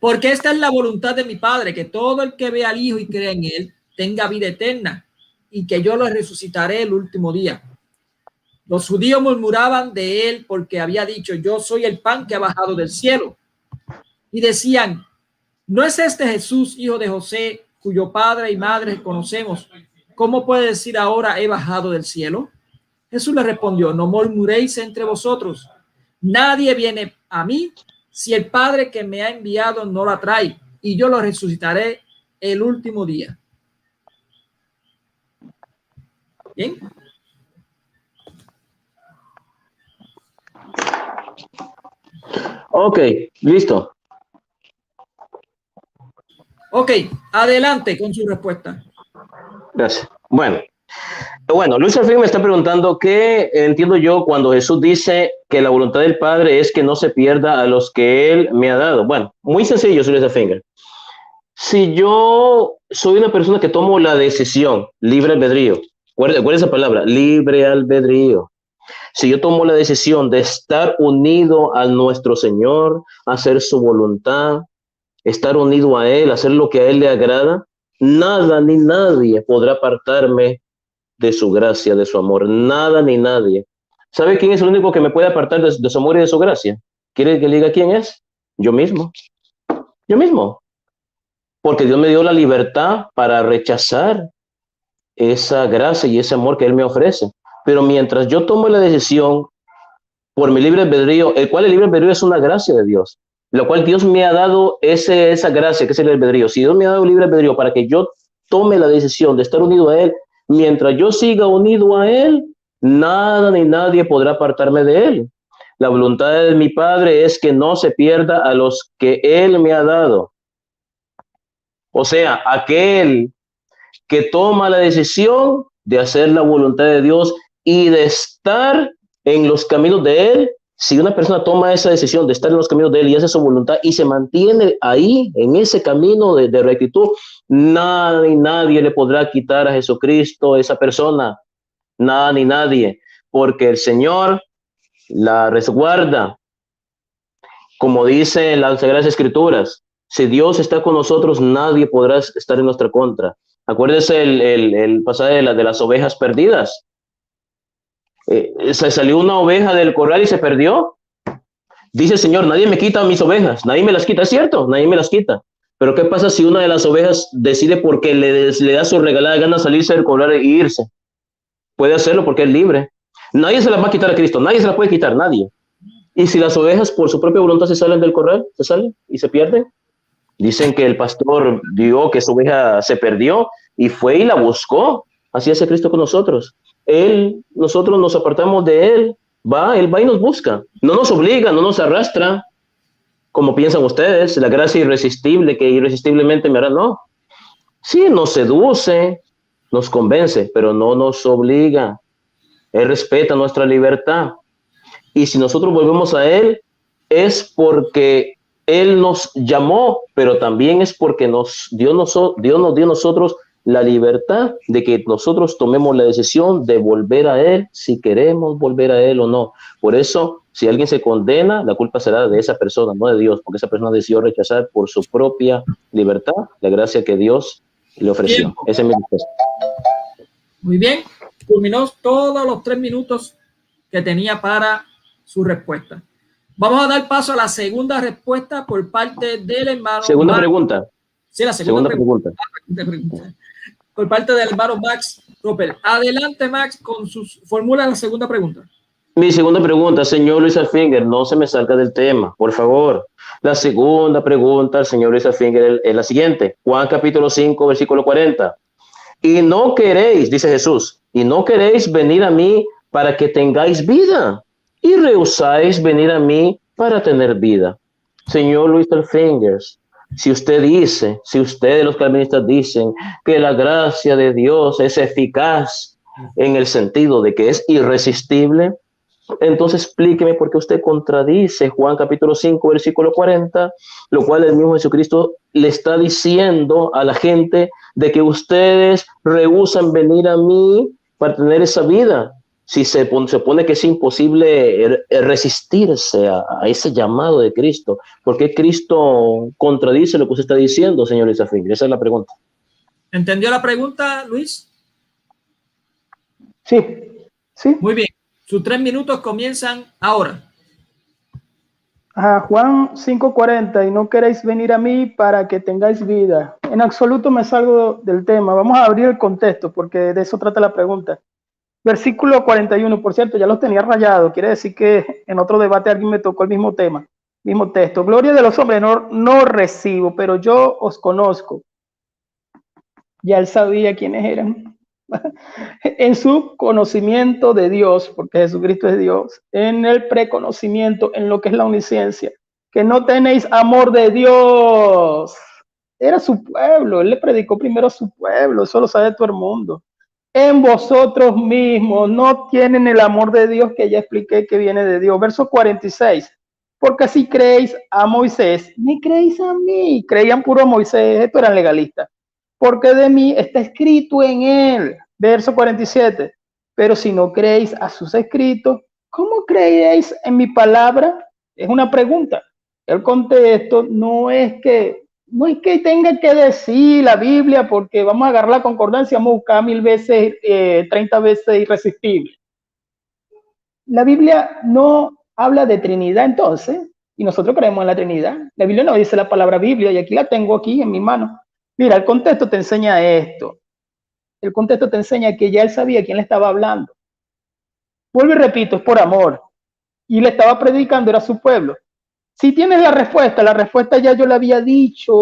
Porque esta es la voluntad de mi Padre, que todo el que vea al Hijo y crea en él tenga vida eterna, y que yo lo resucitaré el último día. Los judíos murmuraban de él porque había dicho, yo soy el pan que ha bajado del cielo. Y decían, ¿no es este Jesús, hijo de José, cuyo padre y madre conocemos? ¿Cómo puede decir ahora he bajado del cielo? Jesús le respondió, no murmuréis entre vosotros. Nadie viene a mí si el Padre que me ha enviado no la trae, y yo lo resucitaré el último día. ¿Bien? Ok, listo. Ok, adelante con su respuesta. Gracias. Bueno, Luis Alfín me está preguntando qué entiendo yo cuando Jesús dice que la voluntad del Padre es que no se pierda a los que Él me ha dado. Bueno, muy sencillo, Luis Alfín. Si yo soy una persona que tomo la decisión, libre albedrío, ¿cuál es esa palabra? Libre albedrío. Si yo tomo la decisión de estar unido a nuestro Señor, hacer su voluntad, estar unido a Él, hacer lo que a Él le agrada, nada ni nadie podrá apartarme de su gracia, de su amor. Nada ni nadie. ¿Sabe quién es el único que me puede apartar de su amor y de su gracia? ¿Quiere que le diga quién es? Yo mismo. Yo mismo. Porque Dios me dio la libertad para rechazar esa gracia y ese amor que Él me ofrece. Pero mientras yo tomo la decisión por mi libre albedrío, el cual el libre albedrío es una gracia de Dios, lo cual Dios me ha dado esa gracia que es el albedrío. Si Dios me ha dado libre albedrío para que yo tome la decisión de estar unido a Él, mientras yo siga unido a Él, nada ni nadie podrá apartarme de Él. La voluntad de mi Padre es que no se pierda a los que Él me ha dado. O sea, aquel que toma la decisión de hacer la voluntad de Dios y de estar en los caminos de Él. Si una persona toma esa decisión de estar en los caminos de Él y hace su voluntad y se mantiene ahí, en ese camino de rectitud, nada ni nadie le podrá quitar a Jesucristo a esa persona. Nada ni nadie, porque el Señor la resguarda. Como dice en las Sagradas Escrituras, si Dios está con nosotros, nadie podrá estar en nuestra contra. Acuérdese el pasaje de las ovejas perdidas. Se salió una oveja del corral y se perdió. Dice el Señor, nadie me quita mis ovejas, nadie me las quita, es cierto, nadie me las quita. Pero ¿qué pasa si una de las ovejas decide porque le da su regalada gana salirse del corral e irse? Puede hacerlo porque es libre. Nadie se las va a quitar a Cristo, nadie se las puede quitar, nadie. Y si las ovejas por su propia voluntad se salen del corral, se salen y se pierden. Dicen que el pastor vio que su oveja se perdió y fue y la buscó. Así hace Cristo con nosotros. Nosotros nos apartamos de Él va y nos busca. No nos obliga, no nos arrastra, como piensan ustedes, la gracia irresistible que irresistiblemente me hará, no. Sí, nos seduce, nos convence, pero no nos obliga. Él respeta nuestra libertad. Y si nosotros volvemos a Él, es porque Él nos llamó, pero también es porque Dios nos dio a nosotros la libertad de que nosotros tomemos la decisión de volver a Él, si queremos volver a Él o no. Por eso, si alguien se condena, la culpa será de esa persona, no de Dios, porque esa persona decidió rechazar por su propia libertad la gracia que Dios le ofreció. Ese es mi respuesta. Muy bien, culminó todos los 3 minutos que tenía para su respuesta. Vamos a dar paso a la segunda respuesta por parte del hermano. Segunda Max. Pregunta. Sí, la segunda pregunta. Por parte del hermano Max Roper. Adelante, Max, con sus fórmulas la segunda pregunta. Mi segunda pregunta, señor Luis Alfinger, no se me salga del tema, por favor. La segunda pregunta al señor Luis Alfinger es la siguiente. Juan capítulo 5, versículo 40. Y no queréis, dice Jesús, y no queréis venir a mí para que tengáis vida, y rehusáis venir a mí para tener vida. Señor Luis Alfinger, si usted dice, si ustedes los calvinistas dicen que la gracia de Dios es eficaz en el sentido de que es irresistible, entonces explíqueme por qué usted contradice Juan capítulo 5, versículo 40, lo cual el mismo Jesucristo le está diciendo a la gente de que ustedes rehúsan venir a mí para tener esa vida. Si se pone que es imposible resistirse a ese llamado de Cristo, ¿por qué Cristo contradice lo que usted está diciendo, señor Isafín? Esa es la pregunta. ¿Entendió la pregunta, Luis? Sí, sí. Muy bien. Sus 3 minutos comienzan ahora. Juan 5:40, y no queréis venir a mí para que tengáis vida. En absoluto me salgo del tema. Vamos a abrir el contexto porque de eso trata la pregunta. Versículo 41, por cierto, ya los tenía rayado. Quiere decir que en otro debate alguien me tocó el mismo tema, mismo texto. Gloria de los hombres no recibo, pero yo os conozco. Ya él sabía quiénes eran. En su conocimiento de Dios, porque Jesucristo es Dios, en el preconocimiento, en lo que es la omnisciencia, que no tenéis amor de Dios. Era su pueblo, él le predicó primero a su pueblo, eso lo sabe todo el mundo. En vosotros mismos no tienen el amor de Dios que ya expliqué que viene de Dios. Verso 46. Porque si creéis a Moisés, me creéis a mí. Creían puro a Moisés, estos eran legalistas. Porque de mí está escrito en él. Verso 47. Pero si no creéis a sus escritos, ¿cómo creeréis en mi palabra? Es una pregunta. El contexto no es que tenga que decir la Biblia, porque vamos a agarrar la concordancia, vamos a buscar 1000 veces, 30 veces irresistible. La Biblia no habla de Trinidad entonces, y nosotros creemos en la Trinidad. La Biblia no dice la palabra Biblia, y aquí la tengo aquí en mi mano. Mira, el contexto te enseña esto. El contexto te enseña que ya él sabía quién le estaba hablando. Vuelvo y repito, es por amor. Y le estaba predicando, era su pueblo. Si tienes la respuesta ya yo la había dicho.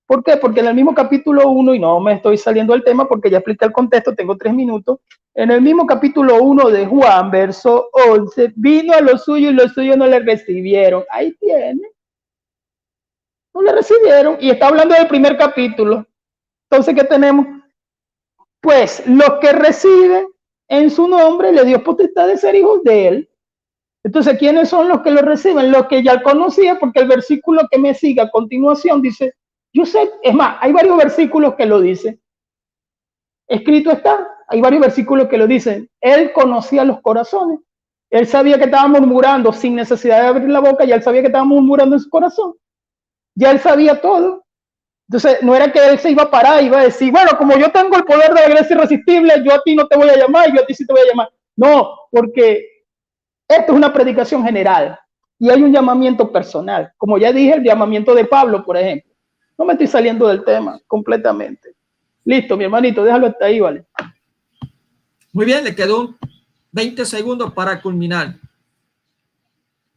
¿Por qué? Porque en el mismo capítulo 1, y no me estoy saliendo del tema porque ya expliqué el contexto, tengo 3 minutos. En el mismo capítulo 1 de Juan, verso 11, vino a los suyos y los suyos no le recibieron. Ahí tiene. No le recibieron. Y está hablando del primer capítulo. Entonces, ¿qué tenemos? Pues los que reciben en su nombre le dio potestad de ser hijos de él. Entonces, ¿quiénes son los que lo reciben? Los que ya conocía, porque el versículo que me sigue a continuación dice, yo sé, es más, hay varios versículos que lo dicen. Escrito está, hay varios versículos que lo dicen. Él conocía los corazones. Él sabía que estaba murmurando sin necesidad de abrir la boca, ya él sabía que estaba murmurando en su corazón. Ya él sabía todo. Entonces, no era que él se iba a parar y iba a decir, bueno, como yo tengo el poder de la gracia irresistible, yo a ti no te voy a llamar y yo a ti sí te voy a llamar. No, porque esto es una predicación general y hay un llamamiento personal. Como ya dije, el llamamiento de Pablo, por ejemplo. No me estoy saliendo del tema completamente. Listo, mi hermanito, déjalo hasta ahí, ¿vale? Muy bien, le quedó 20 segundos para culminar.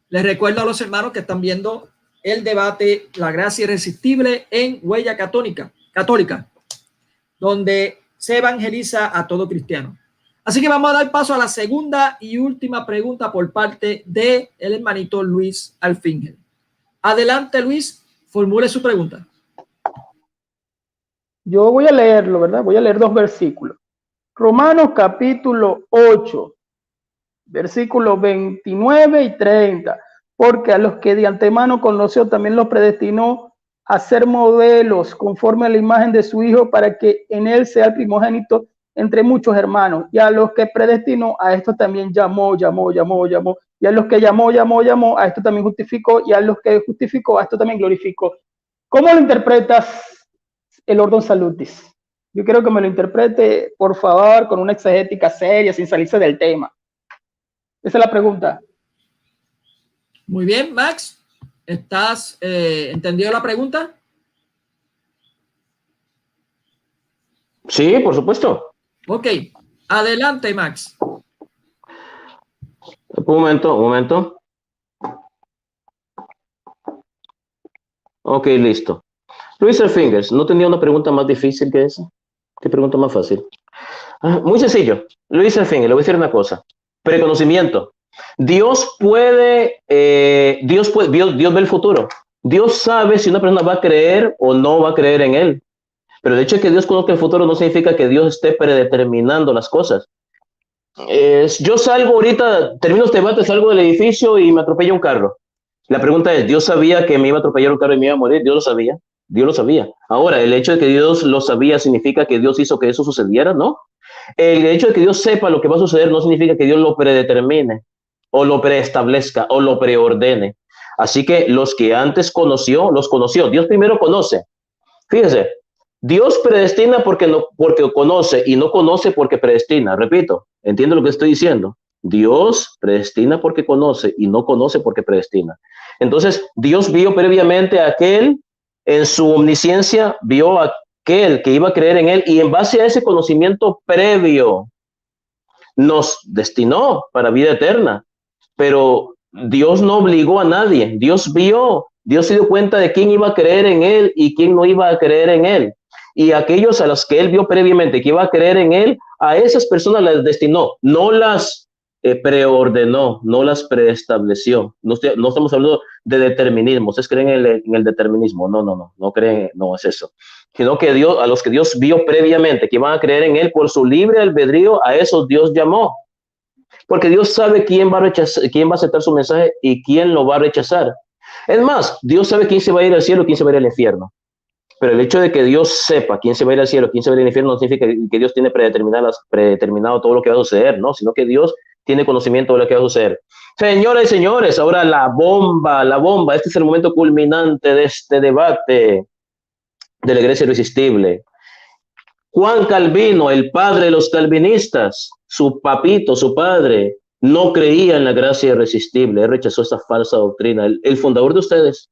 Les recuerdo a los hermanos que están viendo el debate La Gracia Irresistible en Huella Católica, donde se evangeliza a todo cristiano. Así que vamos a dar paso a la segunda y última pregunta por parte de el hermanito Luis Alfinger. Adelante, Luis, formule su pregunta. Yo voy a leerlo, ¿verdad? Voy a leer 2 versículos. Romanos capítulo 8, versículos 29 y 30. porque a los que de antemano conoció también los predestinó a ser modelos conforme a la imagen de su Hijo, para que en él sea el primogénito entre muchos hermanos. Y a los que predestinó, a esto también llamó. Y a los que llamó, a esto también justificó. Y a los que justificó, a esto también glorificó. ¿Cómo lo interpretas el Ordum Salutis? Yo quiero que me lo interprete, por favor, con una exegética seria, sin salirse del tema. Esa es la pregunta. Muy bien, Max. ¿Estás entendido la pregunta? Sí, por supuesto. Ok, adelante, Max. Un momento. Ok, listo. Luis Fingers, ¿no tenía una pregunta más difícil que esa? ¿Qué pregunta más fácil? Muy sencillo. Luis Fingers, le voy a decir una cosa. Preconocimiento. Dios ve el futuro. Dios sabe si una persona va a creer o no va a creer en él. Pero el hecho de que Dios conozca el futuro no significa que Dios esté predeterminando las cosas. Yo salgo ahorita, termino este debate, salgo del edificio y me atropella un carro. La pregunta es, ¿Dios sabía que me iba a atropellar un carro y me iba a morir? Dios lo sabía. Dios lo sabía. Ahora, el hecho de que Dios lo sabía significa que Dios hizo que eso sucediera, ¿no? El hecho de que Dios sepa lo que va a suceder no significa que Dios lo predetermine o lo preestablezca o lo preordene. Así que los que antes conoció, los conoció. Dios primero conoce. Fíjese, Dios predestina porque conoce y no conoce porque predestina. Repito, ¿entiende lo que estoy diciendo? Dios predestina porque conoce y no conoce porque predestina. Entonces, Dios vio previamente a aquel, en su omnisciencia, vio a aquel que iba a creer en él y en base a ese conocimiento previo nos destinó para vida eterna. Pero Dios no obligó a nadie. Dios se dio cuenta de quién iba a creer en él y quién no iba a creer en él. Y aquellos a los que él vio previamente que iba a creer en él, a esas personas las destinó, no las preordenó, no las preestableció. No estamos hablando de determinismo. Ustedes creen en el determinismo. No creen, no es eso. Sino que Dios, a los que Dios vio previamente que iban a creer en él por su libre albedrío, a esos Dios llamó. Porque Dios sabe quién va a aceptar su mensaje y quién lo va a rechazar. Es más, Dios sabe quién se va a ir al cielo y quién se va a ir al infierno. Pero el hecho de que Dios sepa quién se va a ir al cielo, quién se va a ir al infierno, no significa que Dios tiene predeterminado todo lo que va a suceder, ¿no? Sino que Dios tiene conocimiento de lo que va a suceder. Señoras y señores, ahora la bomba. Este es el momento culminante de este debate de la Iglesia Irresistible. Juan Calvino, el padre de los calvinistas, su papito, su padre, no creía en la gracia irresistible. Él rechazó esa falsa doctrina. El fundador de ustedes.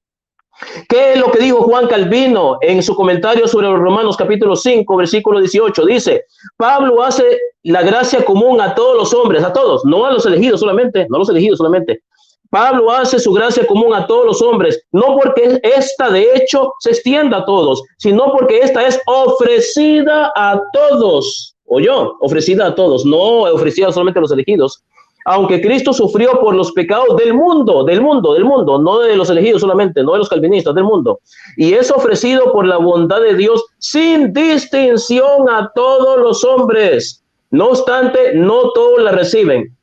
¿Qué es lo que dijo Juan Calvino en su comentario sobre los Romanos capítulo 5, versículo 18? Dice, Pablo hace la gracia común a todos los hombres, a todos, no a los elegidos solamente, no a los elegidos solamente. Pablo hace su gracia común a todos los hombres, no porque esta de hecho se extienda a todos, sino porque esta es ofrecida a todos. ¿Oyó? Ofrecida a todos, no ofrecida solamente a los elegidos. Aunque Cristo sufrió por los pecados del mundo, no de los elegidos solamente, no de los calvinistas, del mundo. Y es ofrecido por la bondad de Dios sin distinción a todos los hombres. No obstante, no todos la reciben.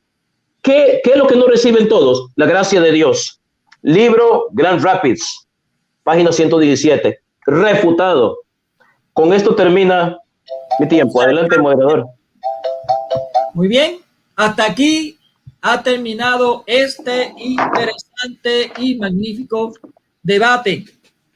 ¿Qué es lo que no reciben todos? La gracia de Dios. Libro Grand Rapids, página 117. Refutado. Con esto termina mi tiempo. Adelante, moderador. Muy bien. Hasta aquí ha terminado este interesante y magnífico debate.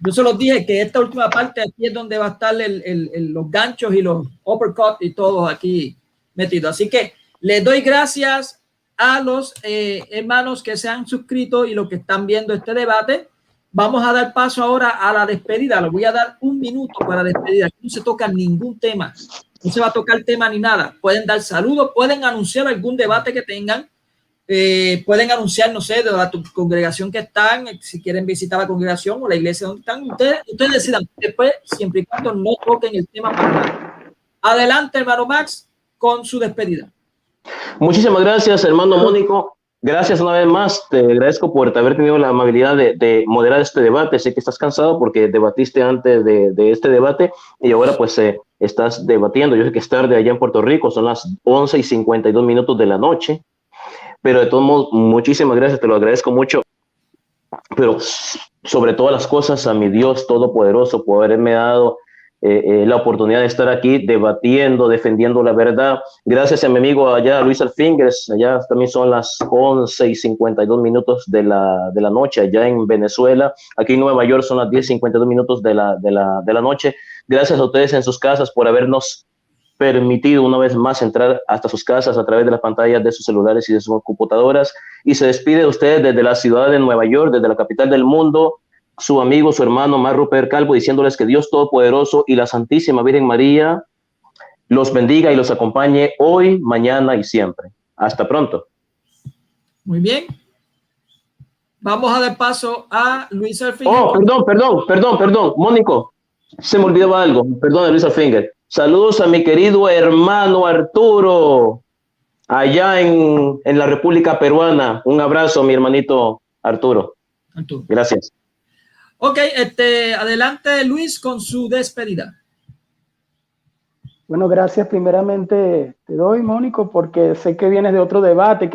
Yo se los dije que esta última parte aquí es donde va a estar los ganchos y los uppercuts y todos aquí metidos. Así que les doy gracias a los hermanos que se han suscrito y los que están viendo este debate. Vamos a dar paso ahora a la despedida. Les voy a dar un minuto para despedida. Aquí no se toca ningún tema. No se va a tocar tema ni nada. Pueden dar saludos, pueden anunciar algún debate que tengan. Pueden anunciar, no sé, de la congregación que están, si quieren visitar la congregación o la iglesia donde están. Ustedes decidan después, siempre y cuando no toquen el tema para nada. Adelante, hermano Max, con su despedida. Muchísimas gracias, hermano Mónico. Gracias una vez más. Te agradezco por haber tenido la amabilidad de moderar este debate. Sé que estás cansado porque debatiste antes de este debate y ahora pues estás debatiendo. Yo sé que es tarde allá en Puerto Rico, son las 11:52 de la noche. Pero de todos modos, muchísimas gracias, te lo agradezco mucho. pero sobre todas las cosas a mi Dios Todopoderoso por haberme dado la oportunidad de estar aquí debatiendo, defendiendo la verdad. Gracias a mi amigo allá, Luis Alfingers. Allá también son las 11:52 de la noche, allá en Venezuela. Aquí en Nueva York son las 10:52 de la noche. Gracias a ustedes en sus casas por habernos permitido una vez más entrar hasta sus casas a través de las pantallas de sus celulares y de sus computadoras. Y se despide de ustedes desde la ciudad de Nueva York, desde la capital del mundo, su amigo, su hermano Max Rupert Calvo, diciéndoles que Dios Todopoderoso y la Santísima Virgen María los bendiga y los acompañe hoy, mañana y siempre. Hasta pronto. Muy bien. Vamos a dar paso a Luis Alfinger. Oh, perdón, Mónico, se me olvidaba algo. Perdón, Luis Alfinger. Saludos a mi querido hermano Arturo, allá en la República Peruana. Un abrazo, mi hermanito Arturo. Gracias. Ok, adelante Luis con su despedida. Bueno, gracias primeramente te doy, Mónico, porque sé que vienes de otro debate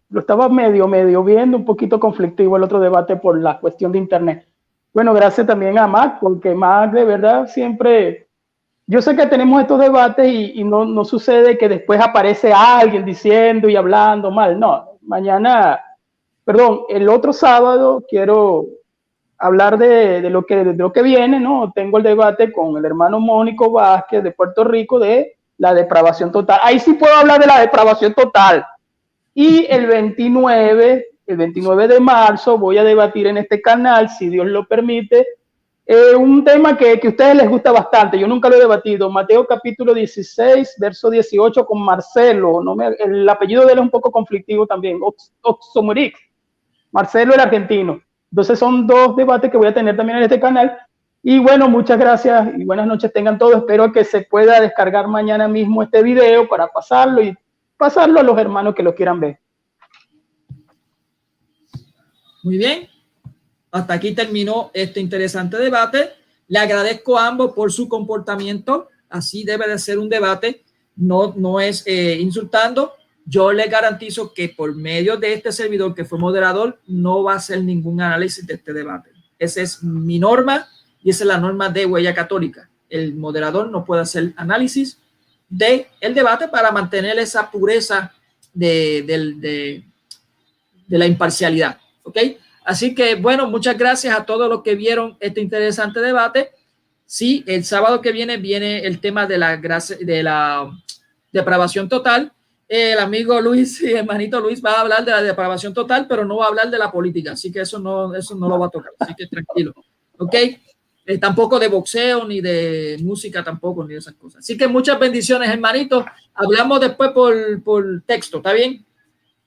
lo estaba medio viendo, un poquito conflictivo el otro debate por la cuestión de internet. Bueno, gracias también a Max, porque Max de verdad siempre, yo sé que tenemos estos debates y no sucede que después aparece alguien diciendo y hablando mal, no, el otro sábado quiero hablar de lo que viene, ¿no? Tengo el debate con el hermano Mónico Vázquez de Puerto Rico de la depravación total. Ahí sí puedo hablar de la depravación total. Y el 29 de marzo voy a debatir en este canal, si Dios lo permite, un tema que a ustedes les gusta bastante. Yo nunca lo he debatido. Mateo capítulo 16, verso 18 con Marcelo. El apellido de él es un poco conflictivo también. Oxomoric. Marcelo el argentino. Entonces son dos debates que voy a tener también en este canal. Y bueno, muchas gracias y buenas noches tengan todos. Espero que se pueda descargar mañana mismo este video para pasarlo a los hermanos que lo quieran ver. Muy bien. Hasta aquí terminó este interesante debate. Le agradezco a ambos por su comportamiento. Así debe de ser un debate. No es insultando. Yo les garantizo que por medio de este servidor que fue moderador no va a hacer ningún análisis de este debate. Esa es mi norma y esa es la norma de Huella Católica. El moderador no puede hacer análisis del debate para mantener esa pureza de la imparcialidad. ¿Ok? Así que, bueno, muchas gracias a todos los que vieron este interesante debate. Sí, el sábado que viene el tema de la depravación total. El amigo Luis y hermanito Luis va a hablar de la depravación total, pero no va a hablar de la política, así que eso no lo va a tocar, así que tranquilo, ¿ok? Tampoco de boxeo, ni de música tampoco, ni de esas cosas. Así que muchas bendiciones, hermanito. Hablamos después por texto, ¿está bien?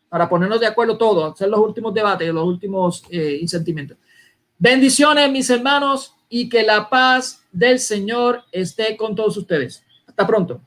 Para ponernos de acuerdo todos, hacer los últimos debates, los últimos sentimientos. Bendiciones, mis hermanos, y que la paz del Señor esté con todos ustedes. Hasta pronto.